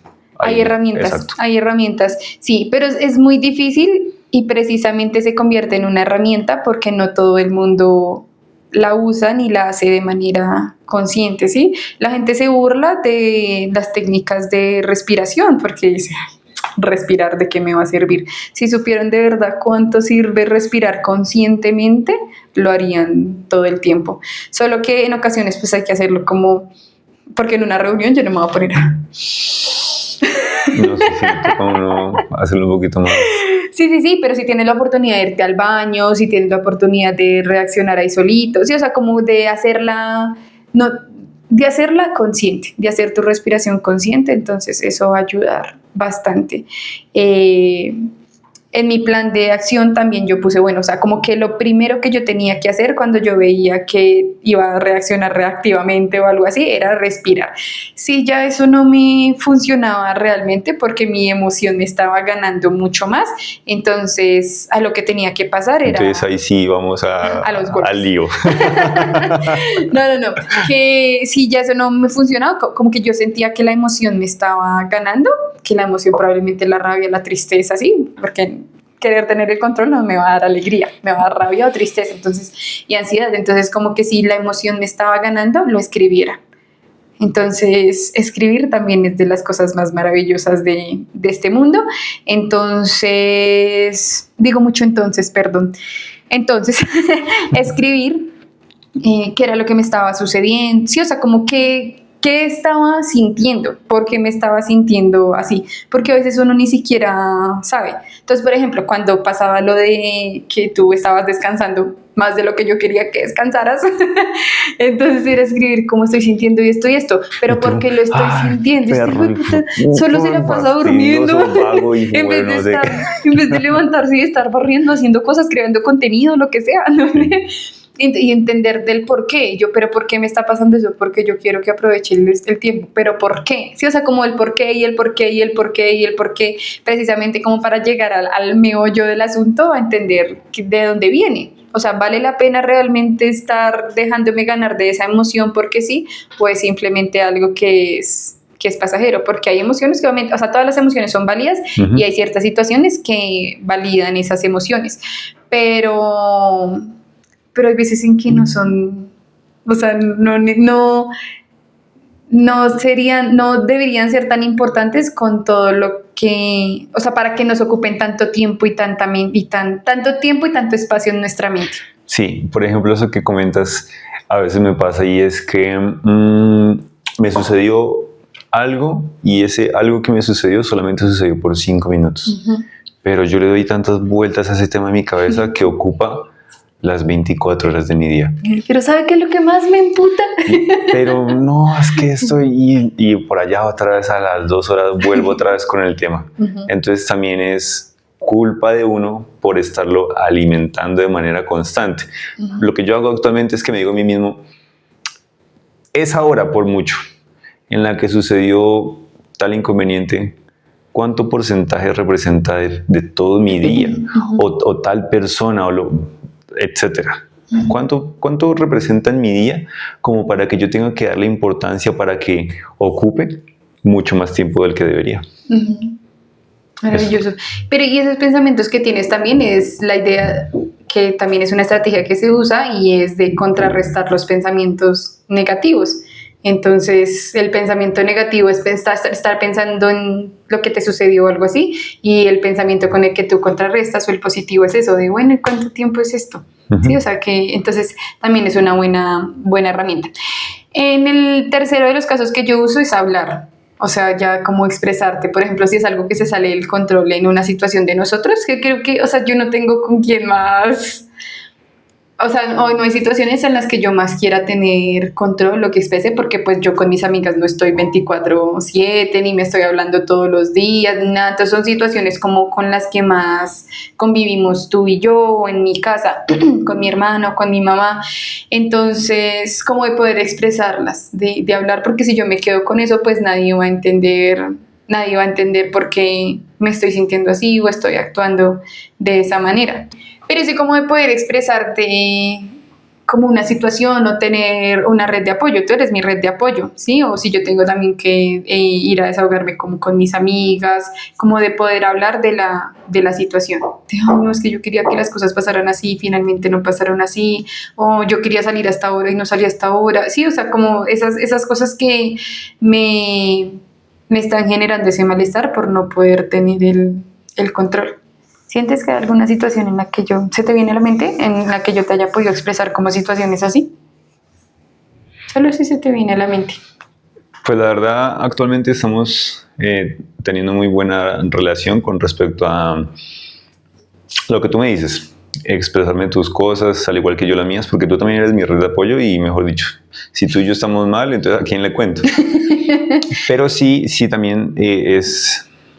herramientas, exacto. Hay herramientas, sí, pero es muy difícil y precisamente se convierte en una herramienta porque no todo el mundo la usa ni la hace de manera consciente, ¿sí? La gente se burla de las técnicas de respiración porque dice, respirar, ¿de qué me va a servir? Si supieran de verdad cuánto sirve respirar conscientemente, lo harían todo el tiempo. Solo que en ocasiones pues hay que hacerlo como, porque en una reunión yo no me voy a poner a... No sé si toca uno hacerlo un poquito más. Sí, pero si tienes la oportunidad de irte al baño, si tienes la oportunidad de reaccionar ahí solito, sí, o sea, como de hacerla consciente, de hacer tu respiración consciente, entonces eso va a ayudar bastante. En mi plan de acción también yo puse, bueno, o sea, como que lo primero que yo tenía que hacer cuando yo veía que iba a reaccionar reactivamente o algo así, era respirar. Sí, ya eso no me funcionaba realmente porque mi emoción me estaba ganando mucho más, entonces a lo que tenía que pasar era... Entonces ahí sí vamos a los golpes. al lío. No, que sí, ya eso no me funcionaba, como que yo sentía que la emoción me estaba ganando, que la emoción probablemente la rabia, la tristeza, sí, porque querer tener el control no me va a dar alegría, me va a dar rabia o tristeza, entonces, y ansiedad, entonces como que si la emoción me estaba ganando, lo escribiera. Entonces, escribir también es de las cosas más maravillosas de este mundo. Entonces, digo mucho entonces, perdón. Entonces, escribir, qué era lo que me estaba sucediendo, sí, o sea, como que qué estaba sintiendo, por qué me estaba sintiendo así, porque a veces uno ni siquiera sabe. Entonces, por ejemplo, cuando pasaba lo de que tú estabas descansando más de lo que yo quería que descansaras, entonces era escribir cómo estoy sintiendo y esto, pero ¿por qué lo estoy sintiendo? Este hijo de puta solo se la pasa durmiendo en vez de estar, en vez de levantarse y estar barriendo, haciendo cosas, creando contenido, lo que sea, ¿no? Y entender del por qué, pero ¿por qué me está pasando eso? Porque yo quiero que aproveche el tiempo, pero ¿por qué? Sí, o sea, como el por qué y el por qué y el por qué y el por qué, precisamente como para llegar al meollo del asunto, a entender de dónde viene. O sea, ¿vale la pena realmente estar dejándome ganar de esa emoción porque sí? Pues simplemente algo que es pasajero, porque hay emociones que obviamente, o sea, todas las emociones son válidas y hay ciertas situaciones que validan esas emociones, pero hay veces en que no son, o sea, no deberían ser tan importantes con todo lo que, o sea, para que nos ocupen tanto tiempo y tanto tiempo y tanto espacio en nuestra mente. Sí, por ejemplo, eso que comentas a veces me pasa y es que me sucedió algo y ese algo que me sucedió solamente sucedió por 5 minutos. Pero yo le doy tantas vueltas a ese tema en mi cabeza que ocupa las 24 horas de mi día. Pero ¿sabe qué es lo que más me emputa? Pero no, es que estoy y por allá otra vez a las 2 horas vuelvo otra vez con el tema. Entonces también es culpa de uno por estarlo alimentando de manera constante. Lo que yo hago actualmente es que me digo a mí mismo, esa hora por mucho en la que sucedió tal inconveniente, ¿cuánto porcentaje representa de todo mi día? O tal persona, etcétera. ¿Cuánto representa en mi día como para que yo tenga que darle importancia para que ocupe mucho más tiempo del que debería? Maravilloso. Pero y esos pensamientos que tienes también es la idea que también es una estrategia que se usa y es de contrarrestar los pensamientos negativos. Entonces, el pensamiento negativo es estar pensando en lo que te sucedió o algo así, y el pensamiento con el que tú contrarrestas o el positivo es eso de, bueno, ¿cuánto tiempo es esto? Sí, o sea que entonces también es una buena herramienta. En el tercero de los casos que yo uso es hablar. O sea, ya como expresarte, por ejemplo, si es algo que se sale del control en una situación de nosotros, que creo que, o sea, yo no tengo con quién más. O sea, no hay situaciones en las que yo más quiera tener control, lo que exprese, porque pues yo con mis amigas no estoy 24/7, ni me estoy hablando todos los días, ni nada. Entonces son situaciones como con las que más convivimos tú y yo, o en mi casa, con mi hermano, con mi mamá. Entonces, como de poder expresarlas, de hablar, porque si yo me quedo con eso, pues nadie va a entender por qué me estoy sintiendo así o estoy actuando de esa manera. Pero sí, como de poder expresarte como una situación o tener una red de apoyo. Tú eres mi red de apoyo, ¿sí? O si yo tengo también que ir a desahogarme como con mis amigas, como de poder hablar de la situación. Ay, no, es que yo quería que las cosas pasaran así, finalmente no pasaron así, o yo quería salir hasta ahora y no salí hasta ahora. Sí, o sea, como esas cosas que me están generando ese malestar por no poder tener el control. ¿Sientes que hay alguna situación en la que se te viene a la mente, en la que yo te haya podido expresar como situaciones así? Solo si se te viene a la mente. Pues la verdad, actualmente estamos teniendo muy buena relación con respecto a lo que tú me dices, expresarme tus cosas, al igual que yo las mías, porque tú también eres mi red de apoyo y, mejor dicho, si tú y yo estamos mal, entonces ¿a quién le cuento? Pero sí también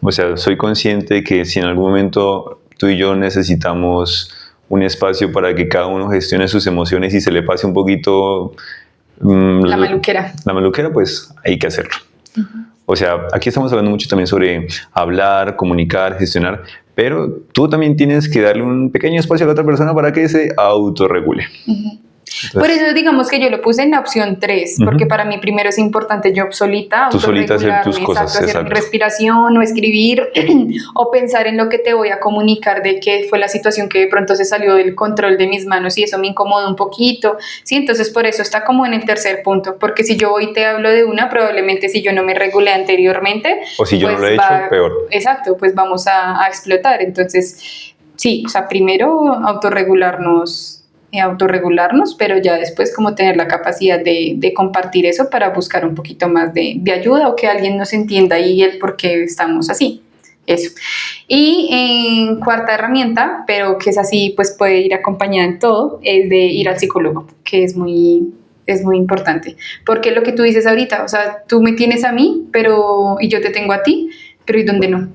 o sea, soy consciente de que si en algún momento tú y yo necesitamos un espacio para que cada uno gestione sus emociones y se le pase un poquito la maluquera. La maluquera, pues hay que hacerlo. O sea, aquí estamos hablando mucho también sobre hablar, comunicar, gestionar, pero tú también tienes que darle un pequeño espacio a la otra persona para que se autorregule. Entonces, por eso digamos que yo lo puse en la opción 3, porque para mí primero es importante yo solita, tú solita hacer tus autorregularme, cosas, hacer mi exacto. respiración o escribir o pensar en lo que te voy a comunicar de que fue la situación que de pronto se salió del control de mis manos y eso me incomoda un poquito, ¿sí? Entonces por eso está como en el tercer punto, porque si yo hoy te hablo de una, probablemente si yo no me regulé anteriormente, O si yo no pues lo he hecho, peor. Exacto, pues vamos a explotar. Entonces, sí, o sea, primero autorregularnos, pero ya después como tener la capacidad de compartir eso para buscar un poquito más de ayuda o que alguien nos entienda y el por qué estamos así. Eso. Y en cuarta herramienta, pero que es así, pues puede ir acompañada en todo, es de ir al psicólogo, que es muy importante. Porque lo que tú dices ahorita, o sea, tú me tienes a mí, y yo te tengo a ti, pero ¿y dónde no?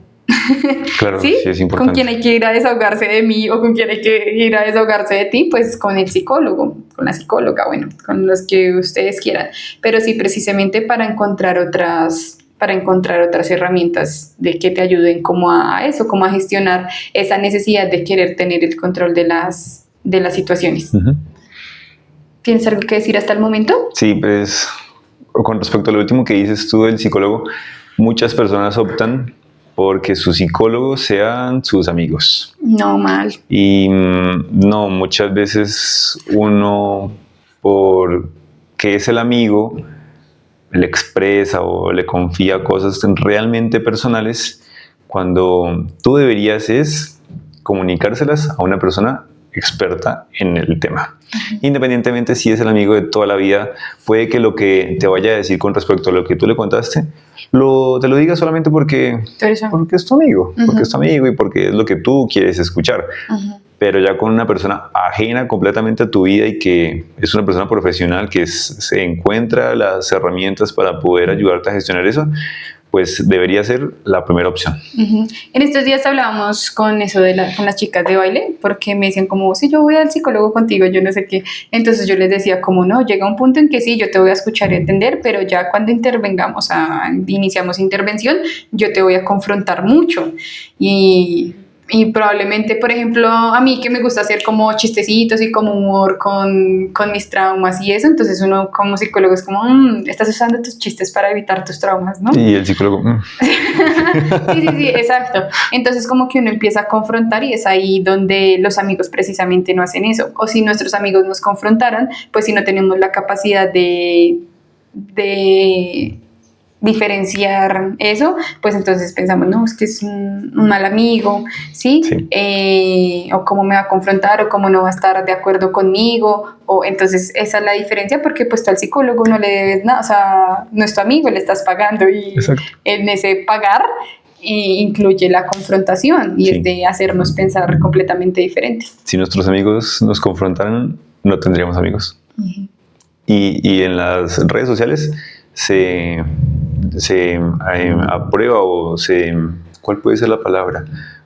Claro, ¿Sí? sí es importante. ¿Con quién hay que ir a desahogarse de mí o con quién hay que ir a desahogarse de ti? Pues con el psicólogo, con la psicóloga, bueno, con los que ustedes quieran. Pero sí, precisamente para encontrar otras herramientas de que te ayuden como a eso, como a gestionar esa necesidad de querer tener el control de las situaciones. Ujú. ¿Tienes algo que decir hasta el momento? Sí, pues con respecto a lo último que dices tú del psicólogo, muchas personas optan porque sus psicólogos sean sus amigos. No, mal. Y no, muchas veces uno, porque es el amigo, le expresa o le confía cosas realmente personales, cuando tú deberías es comunicárselas a una persona experta en el tema. Independientemente si es el amigo de toda la vida, puede que lo que te vaya a decir con respecto a lo que tú le contaste, te lo diga solamente porque es tu amigo, porque es tu amigo y porque es lo que tú quieres escuchar. Pero ya con una persona ajena completamente a tu vida y que es una persona profesional que se encuentra las herramientas para poder ayudarte a gestionar eso, pues debería ser la primera opción. En estos días hablábamos con eso con las chicas de baile, porque me decían como, si yo voy al psicólogo contigo, yo no sé qué. Entonces yo les decía como, no, llega un punto en que sí, yo te voy a escuchar y entender, pero ya cuando iniciamos intervención, yo te voy a confrontar mucho. Y probablemente, por ejemplo, a mí que me gusta hacer como chistecitos y como humor con mis traumas y eso, entonces uno como psicólogo es como, estás usando tus chistes para evitar tus traumas, ¿no? Y el psicólogo... Sí, exacto. Entonces como que uno empieza a confrontar y es ahí donde los amigos precisamente no hacen eso. O si nuestros amigos nos confrontaran, pues si no tenemos la capacidad de diferenciar eso, pues entonces pensamos, no, es que es un mal amigo, ¿sí? O cómo me va a confrontar, o cómo no va a estar de acuerdo conmigo, o entonces esa es la diferencia, porque pues tú al psicólogo no le debes nada, o sea, no es tu amigo, le estás pagando y en ese pagar incluye la confrontación y es de hacernos pensar completamente diferente. Si nuestros amigos nos confrontaran, no tendríamos amigos. Y en las redes sociales se aprueba o ¿cuál puede ser la palabra?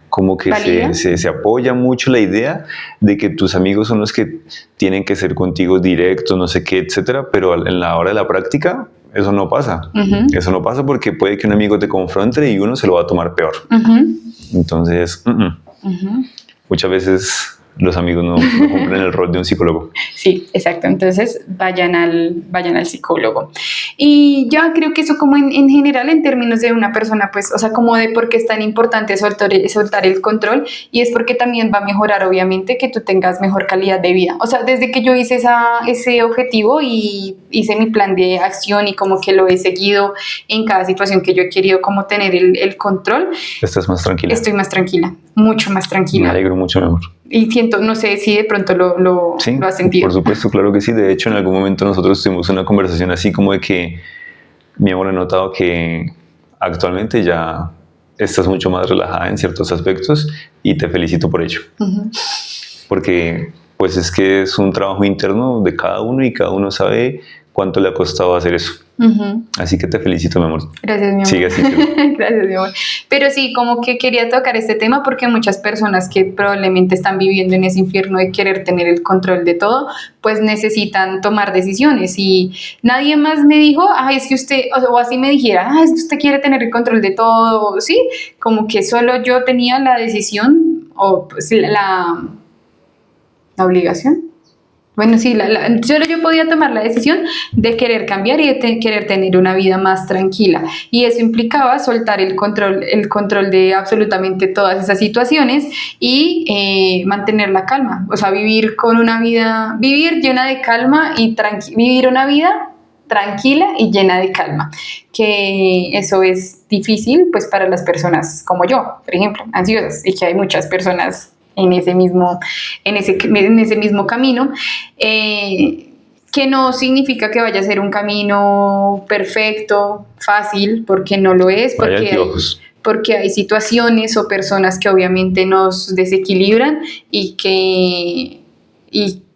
Como que se apoya mucho la idea de que tus amigos son los que tienen que ser contigo directos, no sé qué, etcétera, pero en la hora de la práctica eso no pasa. Eso no pasa porque puede que un amigo te confronte y uno se lo va a tomar peor. Entonces, muchas veces los amigos no cumplen el rol de un psicólogo. Sí, exacto. Entonces vayan al psicólogo. Y yo creo que eso como en general en términos de una persona, pues, o sea, como de por qué es tan importante soltar el control, y es porque también va a mejorar obviamente que tú tengas mejor calidad de vida. O sea, desde que yo hice ese objetivo y hice mi plan de acción y como que lo he seguido en cada situación que yo he querido como tener el control. ¿Estás más tranquila? Estoy más tranquila, mucho más tranquila. Me alegro mucho, mi amor. Y siento, no sé si de pronto lo has sentido. Por supuesto, claro que sí. De hecho, en algún momento nosotros tuvimos una conversación así como de que, mi amor, he notado que actualmente ya estás mucho más relajada en ciertos aspectos y te felicito por ello. Porque pues es que es un trabajo interno de cada uno y cada uno sabe cuánto le ha costado hacer eso. Así que te felicito, mi amor. Gracias, mi amor. Sigue así. Gracias, mi amor. Pero sí, como que quería tocar este tema porque muchas personas que probablemente están viviendo en ese infierno de querer tener el control de todo, pues necesitan tomar decisiones. Y nadie más me dijo, es que usted, o así me dijera, es que usted quiere tener el control de todo, ¿sí? Como que solo yo tenía la decisión o pues, la obligación. Bueno, sí, solo yo podía tomar la decisión de querer cambiar y de querer tener una vida más tranquila. Y eso implicaba soltar el control de absolutamente todas esas situaciones y mantener la calma. O sea, vivir llena de calma y vivir una vida tranquila y llena de calma. Que eso es difícil, pues, para las personas como yo, por ejemplo, ansiosas, y que hay muchas personas en ese mismo camino, que no significa que vaya a ser un camino perfecto, fácil, porque no lo es, porque hay situaciones o personas que obviamente nos desequilibran y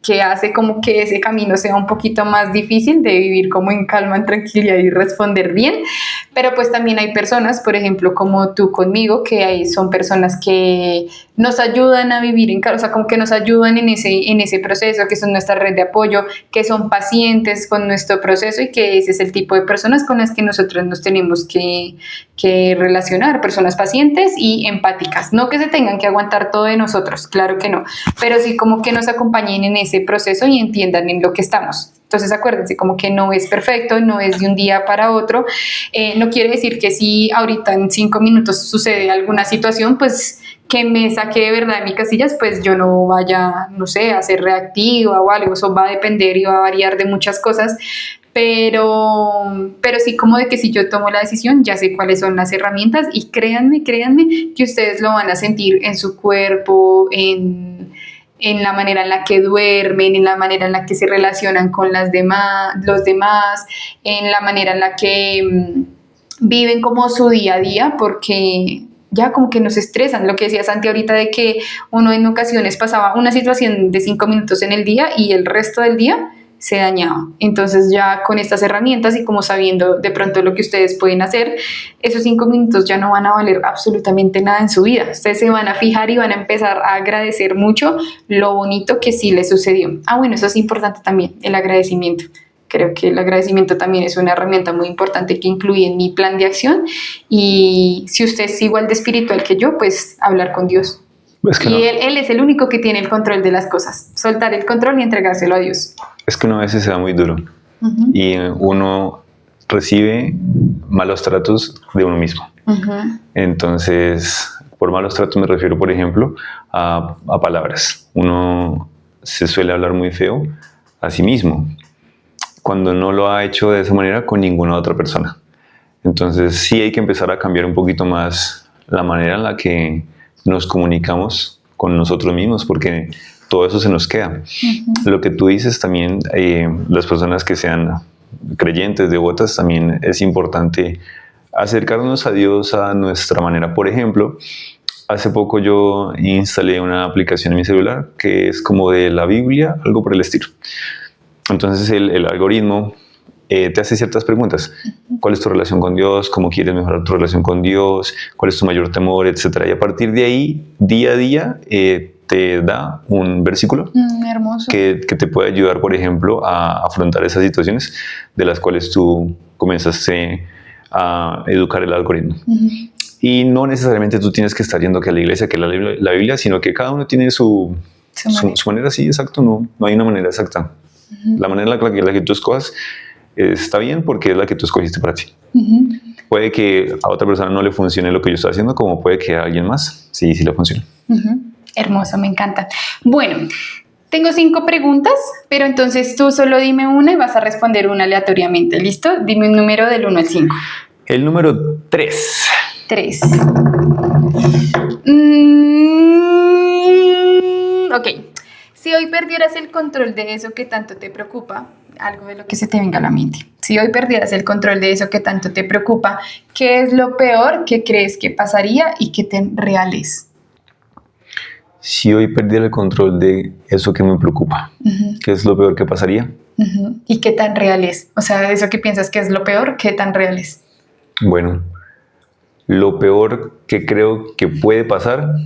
que hace como que ese camino sea un poquito más difícil de vivir como en calma, en tranquilidad y responder bien. Pero pues también hay personas, por ejemplo, como tú conmigo, que son personas que nos ayudan a vivir en calma, o sea, como que nos ayudan en ese proceso, que son nuestra red de apoyo, que son pacientes con nuestro proceso y que ese es el tipo de personas con las que nosotros nos tenemos que relacionar, personas pacientes y empáticas. No que se tengan que aguantar todo de nosotros, claro que no, pero sí como que nos acompañen en ese proceso y entiendan en lo que estamos. Entonces acuérdense, como que no es perfecto, no es de un día para otro. No quiere decir que si ahorita en 5 minutos sucede alguna situación, pues que me saque de verdad de mis casillas, pues yo no vaya, no sé, a ser reactiva o algo. Eso va a depender y va a variar de muchas cosas. Pero sí, como de que si yo tomo la decisión, ya sé cuáles son las herramientas y créanme que ustedes lo van a sentir en su cuerpo, en la manera en la que duermen, en la manera en la que se relacionan con los demás, en la manera en la que viven como su día a día, porque ya como que nos estresan. Lo que decía Santi ahorita de que uno en ocasiones pasaba una situación de 5 minutos en el día y el resto del día se dañaba. Entonces ya con estas herramientas y como sabiendo de pronto lo que ustedes pueden hacer, esos 5 minutos ya no van a valer absolutamente nada en su vida. Ustedes se van a fijar y van a empezar a agradecer mucho lo bonito que sí les sucedió. Bueno, eso es importante también, el agradecimiento. Creo que el agradecimiento también es una herramienta muy importante que incluí en mi plan de acción, y si usted es igual de espiritual que yo, pues hablar con Dios. Es que y no. él es el único que tiene el control de las cosas. Soltar el control y entregárselo a Dios. Es que uno a veces se da muy duro y uno recibe malos tratos de uno mismo. Entonces, por malos tratos me refiero, por ejemplo, a palabras. Uno se suele hablar muy feo a sí mismo cuando no lo ha hecho de esa manera con ninguna otra persona. Entonces, sí hay que empezar a cambiar un poquito más la manera en la que nos comunicamos con nosotros mismos, porque todo eso se nos queda. Lo que tú dices también, las personas que sean creyentes, devotas, también es importante acercarnos a Dios a nuestra manera. Por ejemplo, hace poco yo instalé una aplicación en mi celular que es como de la Biblia, algo por el estilo. Entonces el algoritmo te hace ciertas preguntas. ¿Cuál es tu relación con Dios? ¿Cómo quieres mejorar tu relación con Dios? ¿Cuál es tu mayor temor? Etcétera. Y a partir de ahí, día a día, te da un versículo hermoso. que te puede ayudar, por ejemplo, a afrontar esas situaciones de las cuales tú comenzaste a educar el algoritmo. Y no necesariamente tú tienes que estar yendo que a la iglesia, que la Biblia, sino que cada uno tiene su manera, sí, exacto. No hay una manera exacta. La manera en la que tú escojas está bien porque es la que tú escogiste para ti. Puede que a otra persona no le funcione lo que yo estoy haciendo, como puede que a alguien más sí le funcione. Hermoso, me encanta. Bueno, tengo 5 preguntas, pero entonces tú solo dime una y vas a responder una aleatoriamente. ¿Listo? Dime un número del 1 al 5. El número 3. 3. Ok. Si hoy perdieras el control de eso que tanto te preocupa, algo de lo que se te venga a la mente. Si hoy perdieras el control de eso que tanto te preocupa, ¿qué es lo peor que crees que pasaría y qué tan real es? Si hoy perdiera el control de eso que me preocupa, ¿qué es lo peor que pasaría? ¿Y qué tan real es? O sea, eso que piensas que es lo peor, ¿qué tan real es? Bueno, lo peor que creo que puede pasar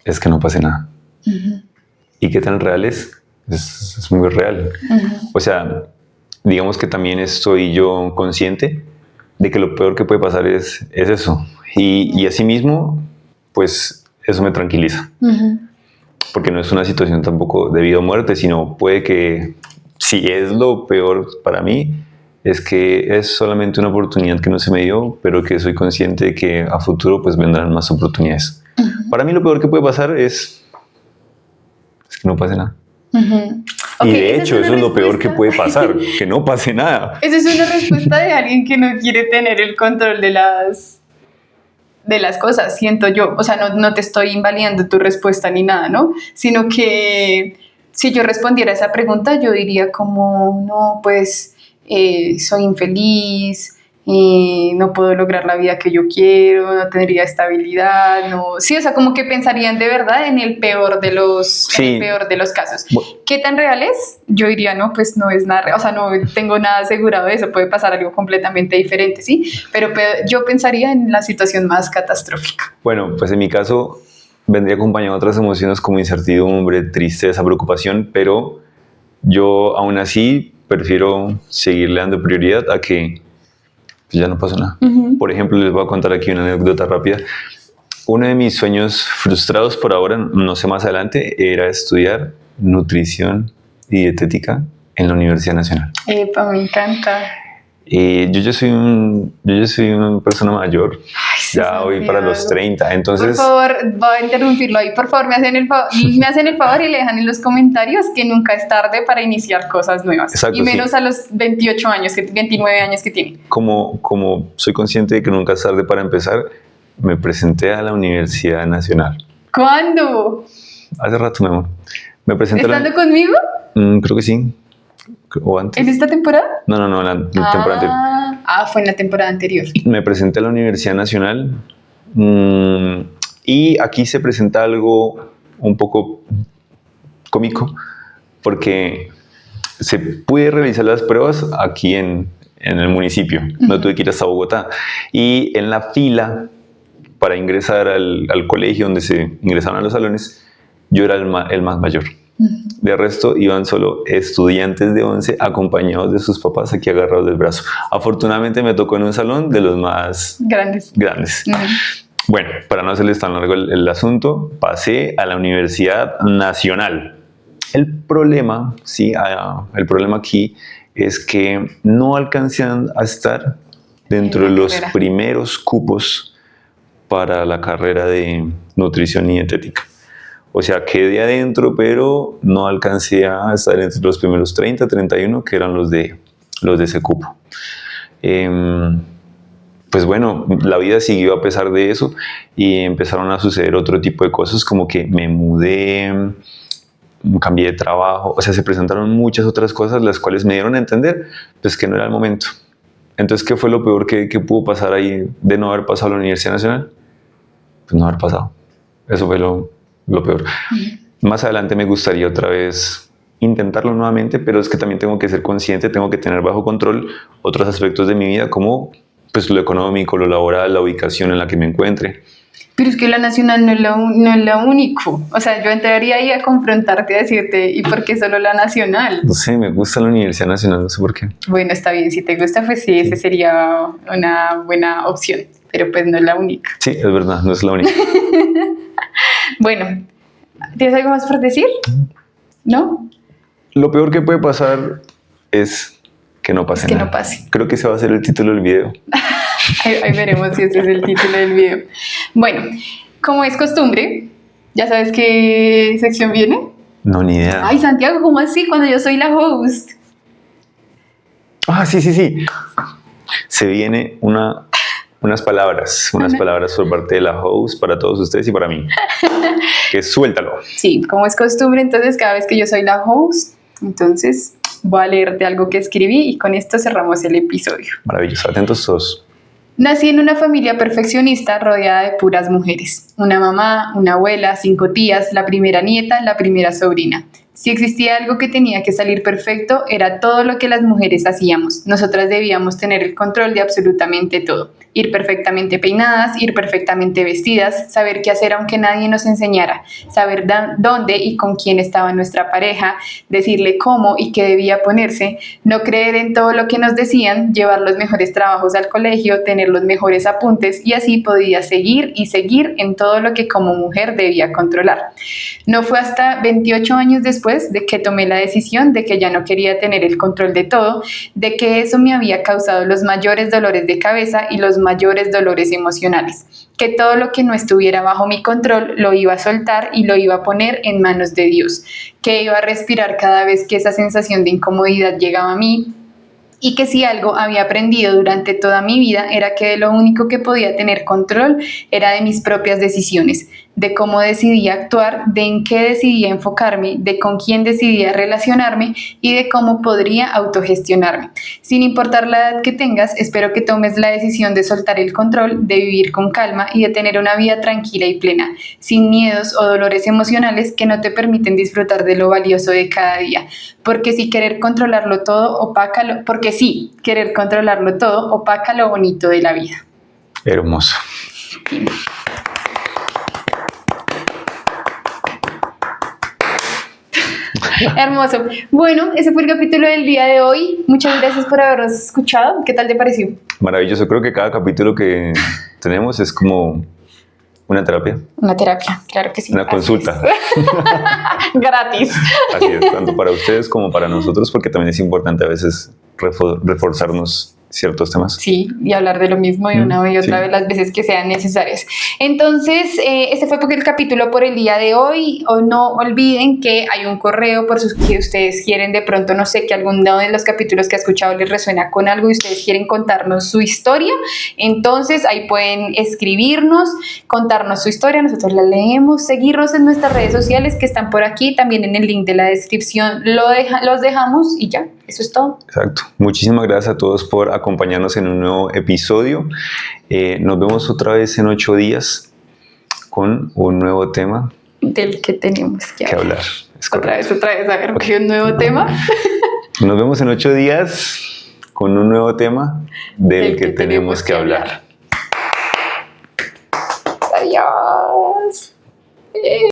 es que no pase nada. ¿Y qué tan real es? Es muy real. O sea, digamos que también estoy yo consciente de que lo peor que puede pasar es eso. Y asimismo, pues eso me tranquiliza. porque no es una situación tampoco de vida o muerte, sino puede que, si es lo peor para mí, es que es solamente una oportunidad que no se me dio, pero que soy consciente de que a futuro pues vendrán más oportunidades. Para mí lo peor que puede pasar es que no pase nada. Y de hecho, eso es lo peor que puede pasar, que no pase nada. Esa es una respuesta de alguien que no quiere tener el control de las cosas, siento yo. O sea, no te estoy invalidando tu respuesta ni nada, ¿no? Sino que si yo respondiera a esa pregunta, yo diría como, no, pues soy infeliz, no puedo lograr la vida que yo quiero, no tendría estabilidad, no. Sí, o sea, como que pensarían de verdad en el peor de los casos. ¿Qué tan real es? Yo diría, no, pues no es nada real, o sea, no tengo nada asegurado de eso, puede pasar algo completamente diferente, ¿sí? Pero yo pensaría en la situación más catastrófica. Bueno, pues en mi caso vendría acompañado de otras emociones como incertidumbre, tristeza, preocupación, pero yo aún así prefiero seguirle dando prioridad a que pues ya no pasó nada. Por ejemplo, les voy a contar aquí una anécdota rápida. Uno de mis sueños frustrados por ahora, no sé más adelante, era estudiar nutrición y dietética en la Universidad Nacional. Epa, me encanta. Yo ya soy una persona mayor. Ay, Ya voy para los 30, entonces... Por favor, voy a interrumpirlo ahí. Por favor, me hacen el favor y le dejan en los comentarios que nunca es tarde para iniciar cosas nuevas. Exacto, y menos a los 28 años, 29 años que tiene. Como soy consciente de que nunca es tarde para empezar, me presenté a la Universidad Nacional. ¿Cuándo? Hace rato, mi amor. Me presenté ¿Estando conmigo? Creo que sí. ¿O antes? ¿En esta temporada? No, la temporada anterior. Fue en la temporada anterior. Me presenté a la Universidad Nacional y aquí se presenta algo un poco cómico porque se puede realizar las pruebas aquí en el municipio. No tuve que ir hasta Bogotá. Y en la fila para ingresar al colegio donde se ingresaban a los salones, yo era el más mayor. De resto iban solo estudiantes de 11 acompañados de sus papás aquí agarrados del brazo. Afortunadamente me tocó en un salón de los más grandes. Bueno, para no hacerles tan largo el asunto, pasé a la Universidad Nacional. El problema aquí es que no alcancé a estar dentro de los primeros cupos para la carrera de nutrición y dietética. O sea, quedé adentro, pero no alcancé a estar entre los primeros 30, 31, que eran los de ese cupo. Pues bueno, la vida siguió a pesar de eso y empezaron a suceder otro tipo de cosas, como que me mudé, cambié de trabajo, o sea, se presentaron muchas otras cosas las cuales me dieron a entender pues que no era el momento. Entonces, ¿qué fue lo peor que pudo pasar ahí de no haber pasado a la Universidad Nacional? Pues no haber pasado. Eso fue lo peor. Más adelante me gustaría otra vez intentarlo nuevamente, pero es que también tengo que ser consciente, tengo que tener bajo control otros aspectos de mi vida, como pues lo económico, lo laboral, la ubicación en la que me encuentre. Pero es que la nacional no es lo único. O sea, yo entraría ahí a confrontarte, a decirte, ¿y por qué solo la nacional? No sé, me gusta la Universidad Nacional, no sé por qué. Bueno, está bien, si te gusta, pues sí, esa sería una buena opción, pero pues no es la única. Sí, es verdad, no es la única. Bueno, ¿tienes algo más por decir? ¿No? Lo peor que puede pasar es que no pase nada. Que no pase. Creo que ese va a ser el título del video. Ahí veremos si ese es el título del video. Bueno, como es costumbre, ¿ya sabes qué sección viene? No, ni idea. Ay, Santiago, ¿cómo así? Cuando yo soy la host. Ah, sí. Se viene unas palabras por parte de la host para todos ustedes y para mí. Que suéltalo. Sí, como es costumbre, entonces cada vez que yo soy la host, entonces voy a leerte algo que escribí y con esto cerramos el episodio. Maravilloso, atentos todos. Nací en una familia perfeccionista rodeada de puras mujeres. Una mamá, una abuela, 5 tías, la primera nieta, la primera sobrina. Si existía algo que tenía que salir perfecto, era todo lo que las mujeres hacíamos. Nosotras debíamos tener el control de absolutamente todo. Ir perfectamente peinadas, ir perfectamente vestidas, saber qué hacer aunque nadie nos enseñara, saber dónde y con quién estaba nuestra pareja, decirle cómo y qué debía ponerse, no creer en todo lo que nos decían, llevar los mejores trabajos al colegio, tener los mejores apuntes y así podía seguir y seguir en todo lo que como mujer debía controlar. No fue hasta 28 años después de que tomé la decisión de que ya no quería tener el control de todo, de que eso me había causado los mayores dolores de cabeza y los mayores dolores emocionales, que todo lo que no estuviera bajo mi control lo iba a soltar y lo iba a poner en manos de Dios, que iba a respirar cada vez que esa sensación de incomodidad llegaba a mí, y que si algo había aprendido durante toda mi vida era que de lo único que podía tener control era de mis propias decisiones, de cómo decidía actuar, de en qué decidía enfocarme, de con quién decidía relacionarme y de cómo podría autogestionarme. Sin importar la edad que tengas, espero que tomes la decisión de soltar el control, de vivir con calma y de tener una vida tranquila y plena, sin miedos o dolores emocionales que no te permiten disfrutar de lo valioso de cada día. Porque sí, querer controlarlo todo opaca lo bonito de la vida. Hermoso. Hermoso. Bueno, ese fue el capítulo del día de hoy. Muchas gracias por habernos escuchado. ¿Qué tal te pareció? Maravilloso. Creo que cada capítulo que tenemos es como una terapia. Una terapia, claro que sí. Una consulta. Gratis. Así es, tanto para ustedes como para nosotros, porque también es importante a veces reforzarnos ciertos temas. Sí, y hablar de lo mismo y una y otra vez las veces que sean necesarias. Entonces, este fue el capítulo por el día de hoy. O no olviden que hay un correo por sus que ustedes quieren de pronto, no sé, que alguno de los capítulos que ha escuchado les resuena con algo y ustedes quieren contarnos su historia. Entonces, ahí pueden escribirnos, contarnos su historia, nosotros la leemos, seguirnos en nuestras redes sociales que están por aquí, también en el link de la descripción los dejamos y ya, eso es todo. Exacto. Muchísimas gracias a todos por acompañarnos en un nuevo episodio. Nos vemos otra vez en 8 días con un nuevo tema del que tenemos que hablar. Otra vez, a ver, okay. Un nuevo tema. Nos vemos en 8 días con un nuevo tema del que tenemos que hablar. Adiós.